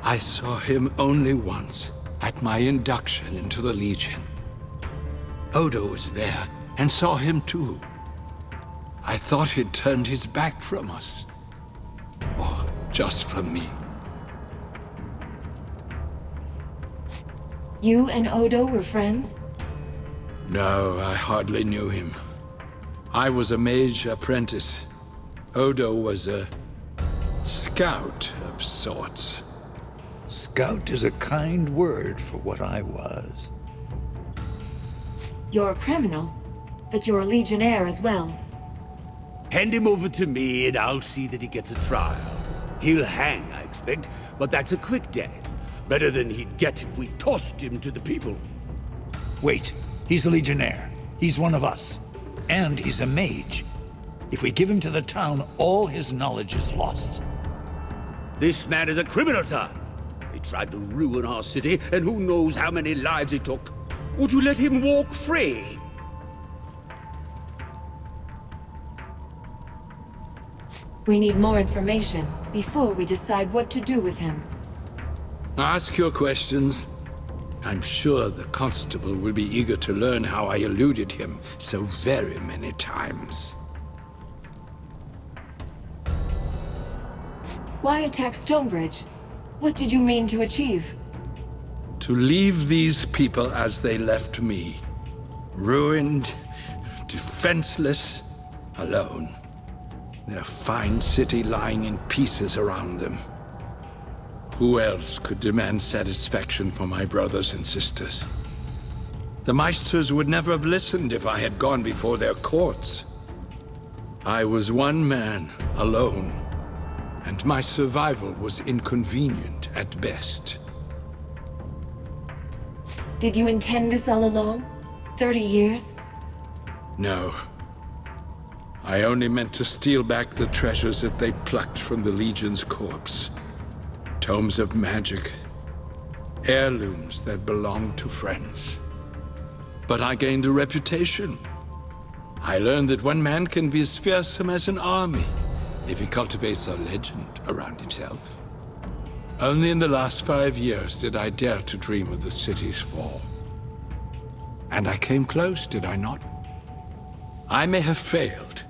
Speaker 17: I saw him only once, at my induction into the Legion. Odo was there, and saw him too. I thought he'd turned his back from us. Or just from me.
Speaker 3: You and Odo were friends?
Speaker 17: No, I hardly knew him. I was a mage apprentice. Odo was a scout of sorts.
Speaker 18: Scout is a kind word for what I was.
Speaker 3: You're a criminal, but you're a Legionnaire as well.
Speaker 15: Hand him over to me and I'll see that he gets a trial. He'll hang, I expect, but that's a quick death. Better than he'd get if we tossed him to the people.
Speaker 18: Wait, he's a Legionnaire. He's one of us. And he's a mage. If we give him to the town, all his knowledge is lost.
Speaker 15: This man is a criminal, sir. He tried to ruin our city, and who knows how many lives he took. Would you let him walk free?
Speaker 3: We need more information before we decide what to do with him.
Speaker 17: Ask your questions. I'm sure the constable will be eager to learn how I eluded him so very many times.
Speaker 3: Why attack Stonebridge? What did you mean to achieve?
Speaker 17: To leave these people as they left me. Ruined, defenseless, alone. Their fine city lying in pieces around them. Who else could demand satisfaction for my brothers and sisters? The Meisters would never have listened if I had gone before their courts. I was one man, alone, and my survival was inconvenient at best.
Speaker 3: Did you intend this all along? 30 years?
Speaker 17: No. I only meant to steal back the treasures that they plucked from the Legion's corpse. Tomes of magic. Heirlooms that belonged to friends. But I gained a reputation. I learned that one man can be as fearsome as an army if he cultivates a legend around himself. Only in the last 5 years did I dare to dream of the city's fall. And I came close, did I not? I may have failed,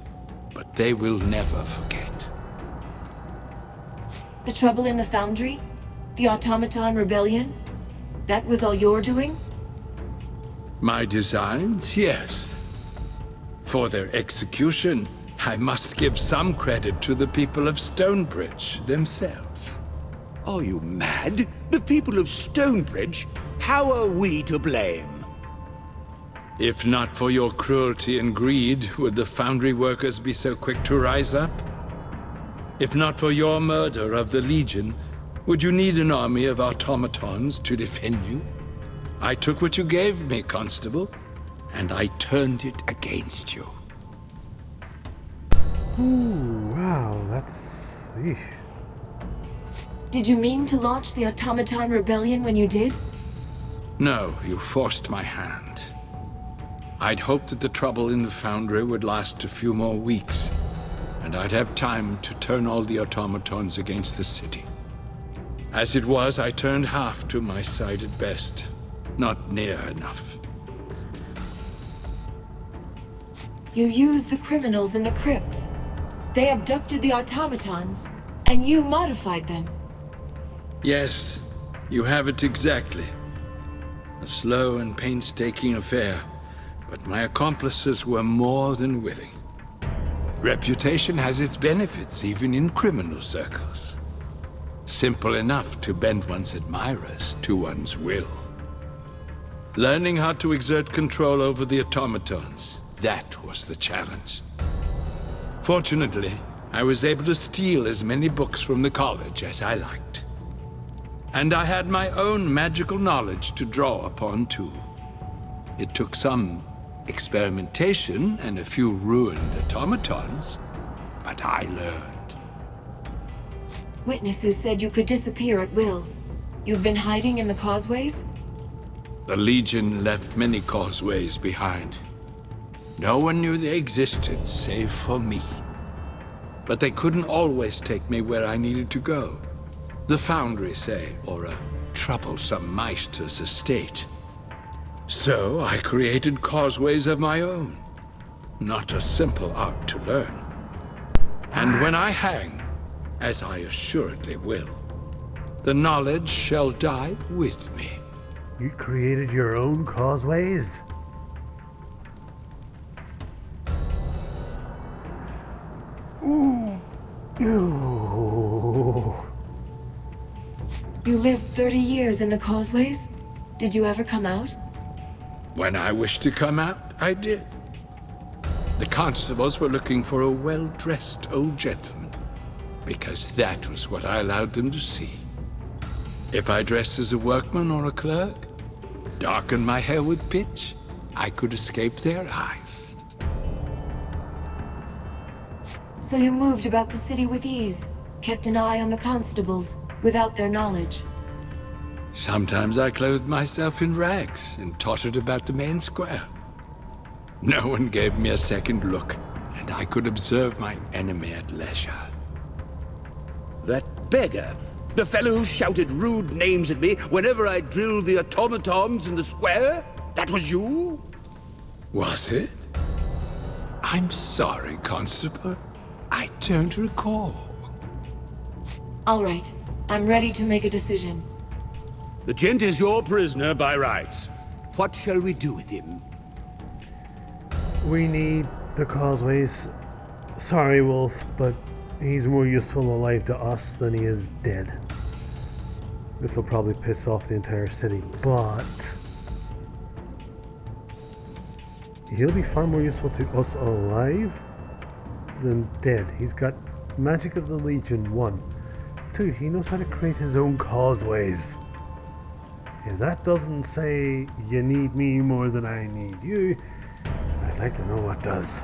Speaker 17: but they will never forget.
Speaker 3: The trouble in the Foundry? The Automaton Rebellion? That was all you're doing?
Speaker 17: My designs, yes. For their execution, I must give some credit to the people of Stonebridge themselves.
Speaker 15: Are you mad? The people of Stonebridge? How are we to blame?
Speaker 17: If not for your cruelty and greed, would the foundry workers be so quick to rise up? If not for your murder of the Legion, would you need an army of automatons to defend you? I took what you gave me, Constable, and I turned it against you.
Speaker 1: Ooh, wow, that's... Eesh.
Speaker 3: Did you mean to launch the Automaton Rebellion when you did?
Speaker 17: No, you forced my hand. I'd hoped that the trouble in the foundry would last a few more weeks, and I'd have time to turn all the automatons against the city. As it was, I turned half to my side at best. Not near enough.
Speaker 3: You used the criminals in the crypts. They abducted the automatons, and you modified them.
Speaker 17: Yes, you have it exactly. A slow and painstaking affair, but my accomplices were more than willing. Reputation has its benefits, even in criminal circles. Simple enough to bend one's admirers to one's will. Learning how to exert control over the automatons, that was the challenge. Fortunately, I was able to steal as many books from the college as I liked. And I had my own magical knowledge to draw upon, too. It took some experimentation and a few ruined automatons, but I learned.
Speaker 3: Witnesses said you could disappear at will. You've been hiding in the causeways?
Speaker 17: The Legion left many causeways behind. No one knew they existed, save for me. But they couldn't always take me where I needed to go. The Foundry, say, or a troublesome Meister's estate. So I created causeways of my own. Not a simple art to learn. And when I hang, as I assuredly will, the knowledge shall die with me.
Speaker 1: You created your own causeways? Ooh. Ooh.
Speaker 3: You lived 30 years in the causeways? Did you ever come out?
Speaker 17: When I wished to come out, I did. The constables were looking for a well-dressed old gentleman, because that was what I allowed them to see. If I dressed as a workman or a clerk, darkened my hair with pitch, I could escape their eyes.
Speaker 3: So you moved about the city with ease, kept an eye on the constables, without their knowledge.
Speaker 17: Sometimes I clothed myself in rags and tottered about the main square. No one gave me a second look, and I could observe my enemy at leisure.
Speaker 15: That beggar! The fellow who shouted rude names at me whenever I drilled the automatons in the square? That was you?
Speaker 17: Was it? I'm sorry, Constable. I don't recall.
Speaker 3: All right. I'm ready to make a decision.
Speaker 15: The gent is your prisoner by rights. What shall we do with him?
Speaker 1: We need the causeways. Sorry, Wolf, but he's more useful alive to us than he is dead. This will probably piss off the entire city, but he'll be far more useful to us alive than dead. He's got Magic of the Legion 1. 2, he knows how to create his own causeways. If that doesn't say you need me more than I need you, I'd like to know what does.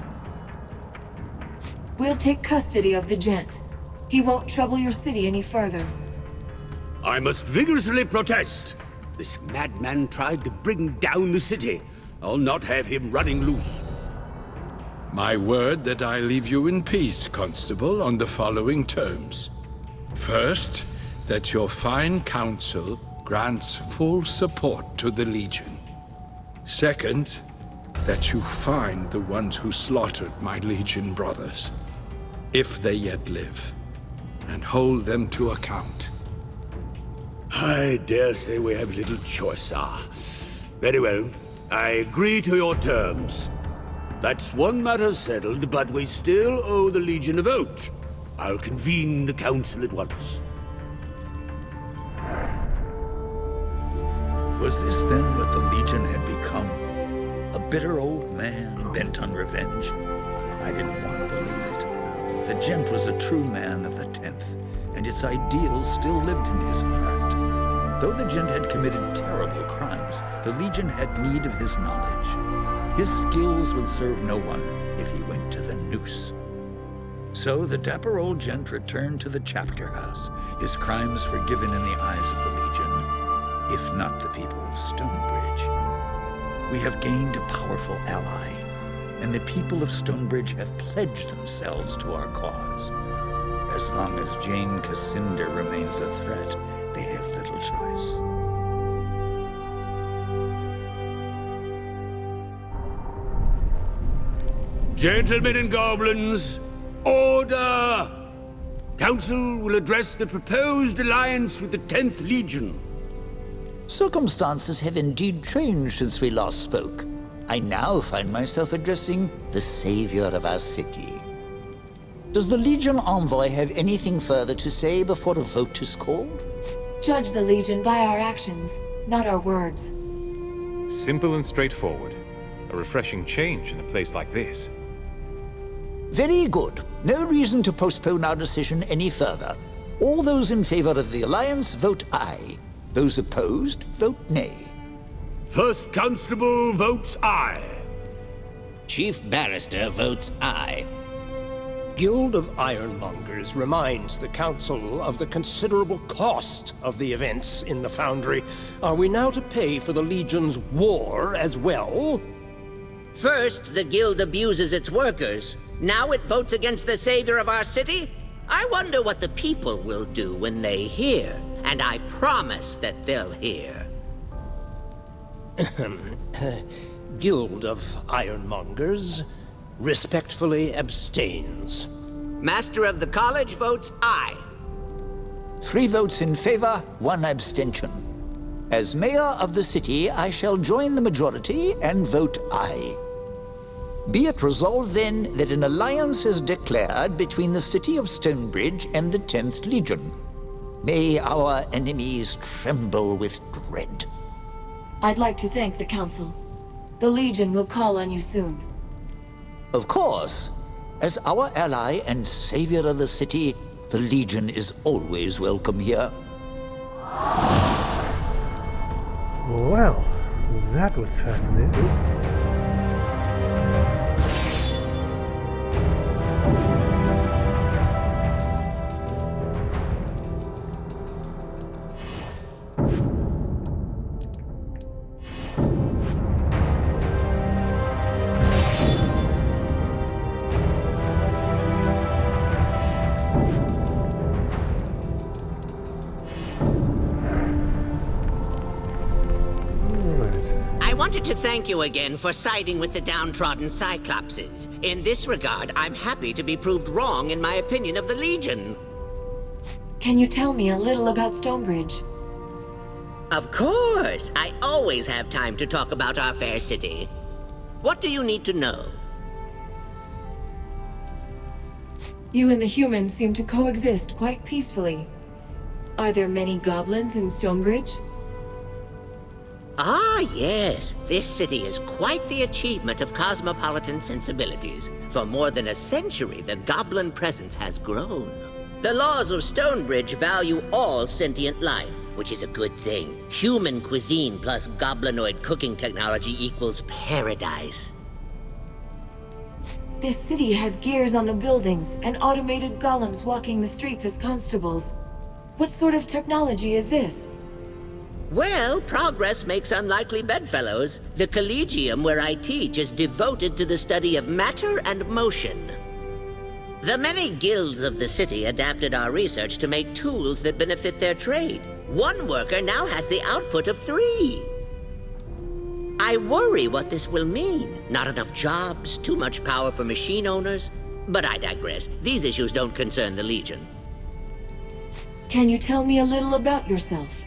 Speaker 3: We'll take custody of the gent. He won't trouble your city any further.
Speaker 15: I must vigorously protest. This madman tried to bring down the city. I'll not have him running loose.
Speaker 17: My word that I leave you in peace, Constable, on the following terms. First, that your fine council grants full support to the Legion. Second, that you find the ones who slaughtered my Legion brothers, if they yet live, and hold them to account.
Speaker 15: I dare say we have little choice, sir. Very well. I agree to your terms. That's one matter settled, but we still owe the Legion a vote. I'll convene the council at once.
Speaker 18: Was this then what the Legion had become? A bitter old man bent on revenge? I didn't want to believe it. The Gent was a true man of the 10th, and its ideals still lived in his heart. Though the Gent had committed terrible crimes, the Legion had need of his knowledge. His skills would serve no one if he went to the noose. So the dapper old Gent returned to the chapter house, his crimes forgiven in the eyes of the Legion, if not the people of Stonebridge. We have gained a powerful ally, and the people of Stonebridge have pledged themselves to our cause. As long as Jane Cascinder remains a threat, they have little choice.
Speaker 15: Gentlemen and goblins, order! Council will address the proposed alliance with the 10th Legion.
Speaker 19: Circumstances have indeed changed since we last spoke. I now find myself addressing the savior of our city. Does the Legion envoy have anything further to say before a vote is called?
Speaker 3: Judge the Legion by our actions, not our words.
Speaker 4: Simple and straightforward. A refreshing change in a place like this.
Speaker 19: Very good. No reason to postpone our decision any further. All those in favor of the alliance vote aye. Those opposed vote nay.
Speaker 15: First Constable votes aye.
Speaker 16: Chief Barrister votes aye.
Speaker 8: Guild of Ironmongers reminds the Council of the considerable cost of the events in the Foundry. Are we now to pay for the Legion's war as well?
Speaker 9: First, the Guild abuses its workers. Now it votes against the savior of our city? I wonder what the people will do when they hear. And I promise that they'll hear.
Speaker 8: Guild of Ironmongers respectfully abstains.
Speaker 9: Master of the College votes aye.
Speaker 19: 3 votes in favor, 1 abstention. As mayor of the city, I shall join the majority and vote aye. Be it resolved, then, that an alliance is declared between the city of Stonebridge and the 10th Legion. May our enemies tremble with dread.
Speaker 3: I'd like to thank the Council. The Legion will call on you soon.
Speaker 19: Of course. As our ally and savior of the city, the Legion is always welcome here.
Speaker 1: Well, that was fascinating.
Speaker 9: To thank you again for siding with the downtrodden Cyclopses. In this regard, I'm happy to be proved wrong in my opinion of the Legion.
Speaker 3: Can you tell me a little about Stonebridge?
Speaker 9: Of course! I always have time to talk about our fair city. What do you need to know?
Speaker 3: You and the humans seem to coexist quite peacefully. Are there many goblins in Stonebridge?
Speaker 9: Ah, yes. This city is quite the achievement of cosmopolitan sensibilities. For more than a century, the goblin presence has grown. The laws of Stonebridge value all sentient life, which is a good thing. Human cuisine plus goblinoid cooking technology equals paradise.
Speaker 3: This city has gears on the buildings and automated golems walking the streets as constables. What sort of technology is this?
Speaker 9: Well, progress makes unlikely bedfellows. The Collegium where I teach is devoted to the study of matter and motion. The many guilds of the city adapted our research to make tools that benefit their trade. One worker now has the output of 3. I worry what this will mean. Not enough jobs, too much power for machine owners. But I digress. These issues don't concern the Legion.
Speaker 3: Can you tell me a little about yourself?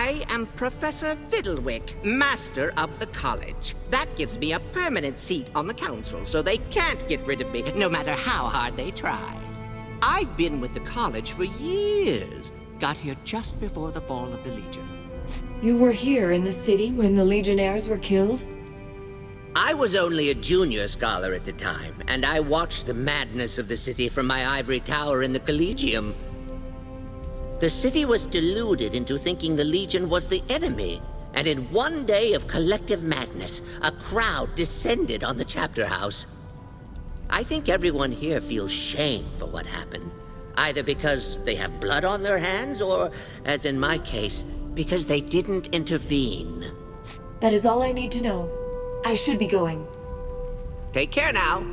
Speaker 9: I am Professor Fiddlewick, Master of the College. That gives me a permanent seat on the council, so they can't get rid of me, no matter how hard they try. I've been with the college for years. Got here just before the fall of the Legion.
Speaker 3: You were here in the city when the Legionnaires were killed?
Speaker 9: I was only a junior scholar at the time, and I watched the madness of the city from my ivory tower in the Collegium. The city was deluded into thinking the Legion was the enemy, and in one day of collective madness, a crowd descended on the chapter house. I think everyone here feels shame for what happened, either because they have blood on their hands, or, as in my case, because they didn't intervene.
Speaker 3: That is all I need to know. I should be going.
Speaker 9: Take care now.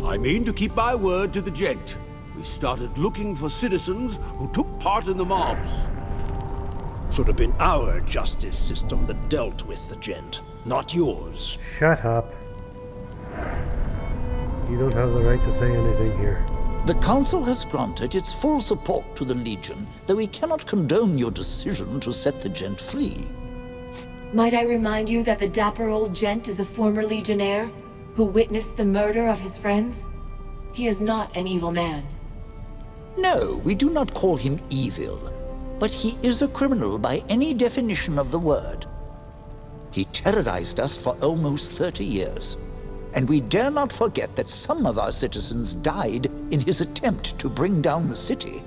Speaker 15: I mean to keep my word to the gent. We've started looking for citizens who took part in the mobs.
Speaker 8: Should have been our justice system that dealt with the gent, not yours.
Speaker 1: Shut up. You don't have the right to say anything here.
Speaker 19: The Council has granted its full support to the Legion, though we cannot condone your decision to set the gent free.
Speaker 3: Might I remind you that the dapper old gent is a former Legionnaire who witnessed the murder of his friends? He is not an evil man.
Speaker 19: No, we do not call him evil, but he is a criminal by any definition of the word. He terrorized us for almost 30 years. And we dare not forget that some of our citizens died in his attempt to bring down the city.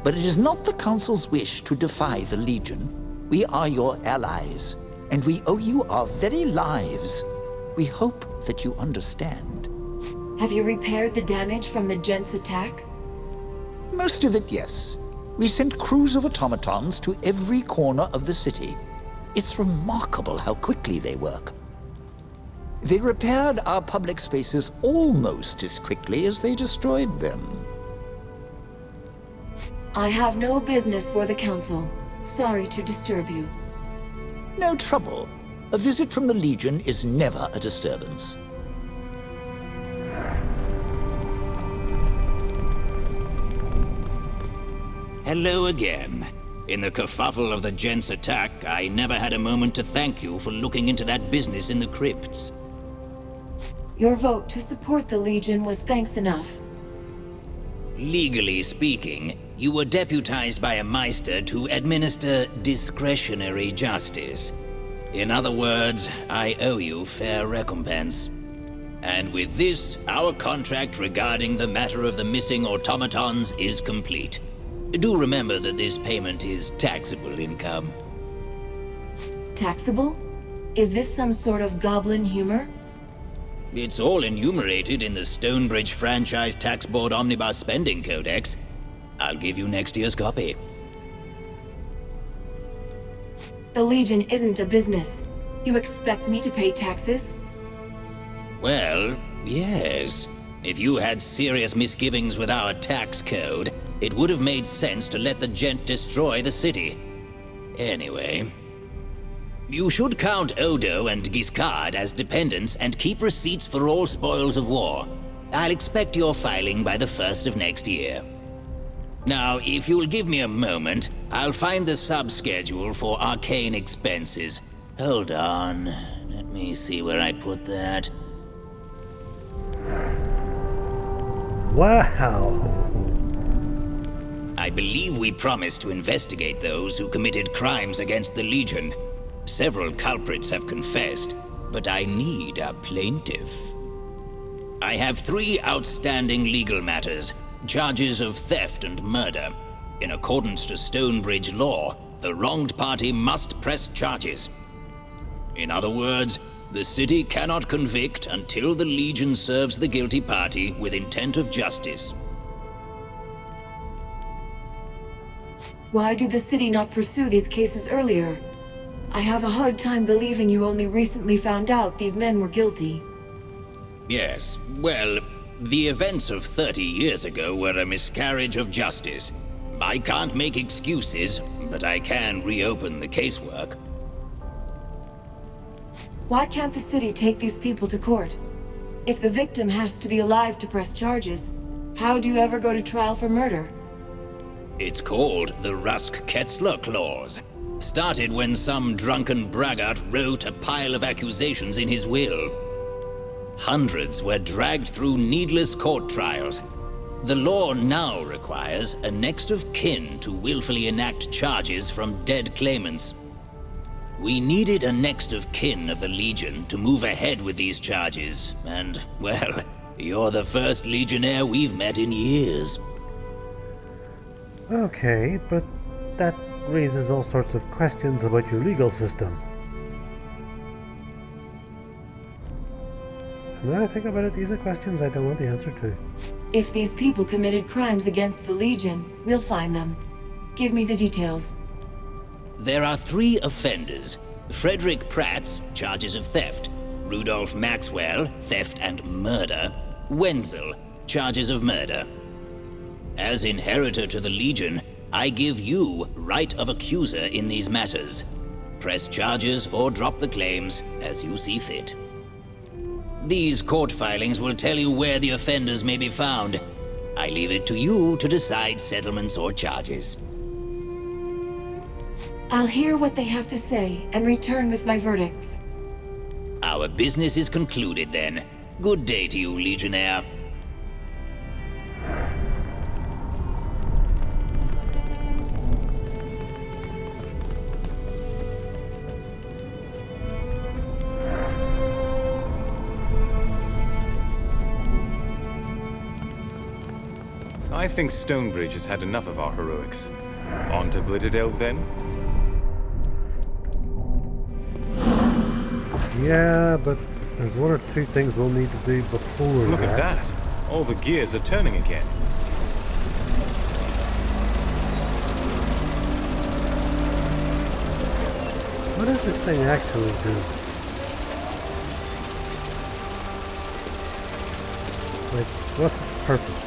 Speaker 19: But it is not the Council's wish to defy the Legion. We are your allies, and we owe you our very lives. We hope that you understand.
Speaker 3: Have you repaired the damage from the gent's attack?
Speaker 19: Most of it, yes. We sent crews of automatons to every corner of the city. It's remarkable how quickly they work. They repaired our public spaces almost as quickly as they destroyed them.
Speaker 3: I have no business for the Council. Sorry to disturb you.
Speaker 19: No trouble. A visit from the Legion is never a disturbance.
Speaker 16: Hello again. In the kerfuffle of the gent's attack, I never had a moment to thank you for looking into that business in the crypts.
Speaker 3: Your vote to support the Legion was thanks enough.
Speaker 16: Legally speaking, you were deputized by a Meister to administer discretionary justice. In other words, I owe you fair recompense. And with this, our contract regarding the matter of the missing automatons is complete. Do remember that this payment is taxable income.
Speaker 3: Taxable? Is this some sort of goblin humor?
Speaker 16: It's all enumerated in the Stonebridge Franchise Tax Board Omnibus Spending Codex. I'll give you next year's copy.
Speaker 3: The Legion isn't a business. You expect me to pay taxes?
Speaker 16: Well, yes. If you had serious misgivings with our tax code, it would have made sense to let the gent destroy the city. Anyway, you should count Odo and Giscard as dependents and keep receipts for all spoils of war. I'll expect your filing by the 1st of next year. Now, if you'll give me a moment, I'll find the sub-schedule for arcane expenses. Hold on. Let me see where I put that.
Speaker 1: Wow.
Speaker 16: I believe we promised to investigate those who committed crimes against the Legion. Several culprits have confessed, but I need a plaintiff. I have 3 outstanding legal matters, charges of theft and murder. In accordance to Stonebridge law, the wronged party must press charges. In other words, the city cannot convict until the Legion serves the guilty party with intent of justice.
Speaker 3: Why did the city not pursue these cases earlier? I have a hard time believing you only recently found out these men were guilty.
Speaker 16: Yes, well, the events of 30 years ago were a miscarriage of justice. I can't make excuses, but I can reopen the casework.
Speaker 3: Why can't the city take these people to court? If the victim has to be alive to press charges, How do you ever go to trial for murder?
Speaker 16: It's called the Rusk-Ketzler Clause. Started when some drunken braggart wrote a pile of accusations in his will. Hundreds were dragged through needless court trials. The law now requires a next of kin to willfully enact charges from dead claimants. We needed a next of kin of the Legion to move ahead with these charges, and, well, you're the first Legionnaire we've met in years.
Speaker 1: Okay, but that raises all sorts of questions about your legal system. Now I think about it, these are questions I don't want the answer to.
Speaker 3: If these people committed crimes against the Legion, we'll find them. Give me the details.
Speaker 16: There are 3 offenders. Frederick Pratz, charges of theft. Rudolph Maxwell, theft and murder. Wenzel, charges of murder. As inheritor to the Legion, I give you right of accuser in these matters. Press charges or drop the claims as you see fit. These court filings will tell you where the offenders may be found. I leave it to you to decide settlements or charges.
Speaker 3: I'll hear what they have to say and return with my verdicts.
Speaker 16: Our business is concluded then. Good day to you, Legionnaire.
Speaker 4: I think Stonebridge has had enough of our heroics. On to Blitterdelve, then?
Speaker 1: Yeah, but there's 1 or 2 things we'll need to do before
Speaker 4: Look at that! All the gears are turning again.
Speaker 1: What does this thing actually do? Like, what's its purpose?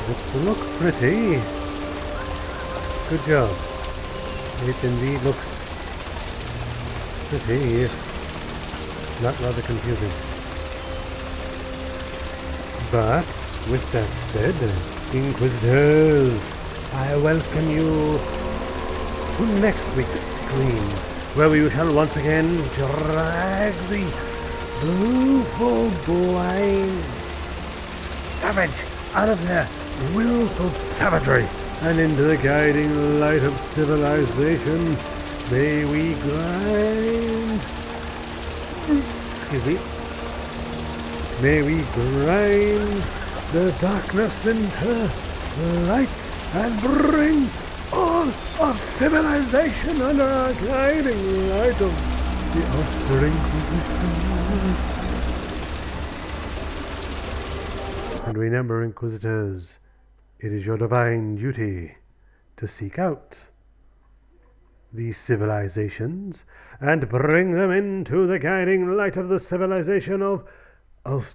Speaker 1: It's to look pretty. Good job. It indeed looks pretty. Not rather confusing. But, with that said, Inquisitors, I welcome you to next week's stream, where we shall once again drag the blue-full blind savage out of their willful savagery and into the guiding light of civilization. May we grind. Excuse me. May we grind the darkness into light and bring all of civilization under our guiding light of the Ulster Inquisition. And remember, Inquisitors, it is your divine duty to seek out these civilizations and bring them into the guiding light of the civilization of Ulster.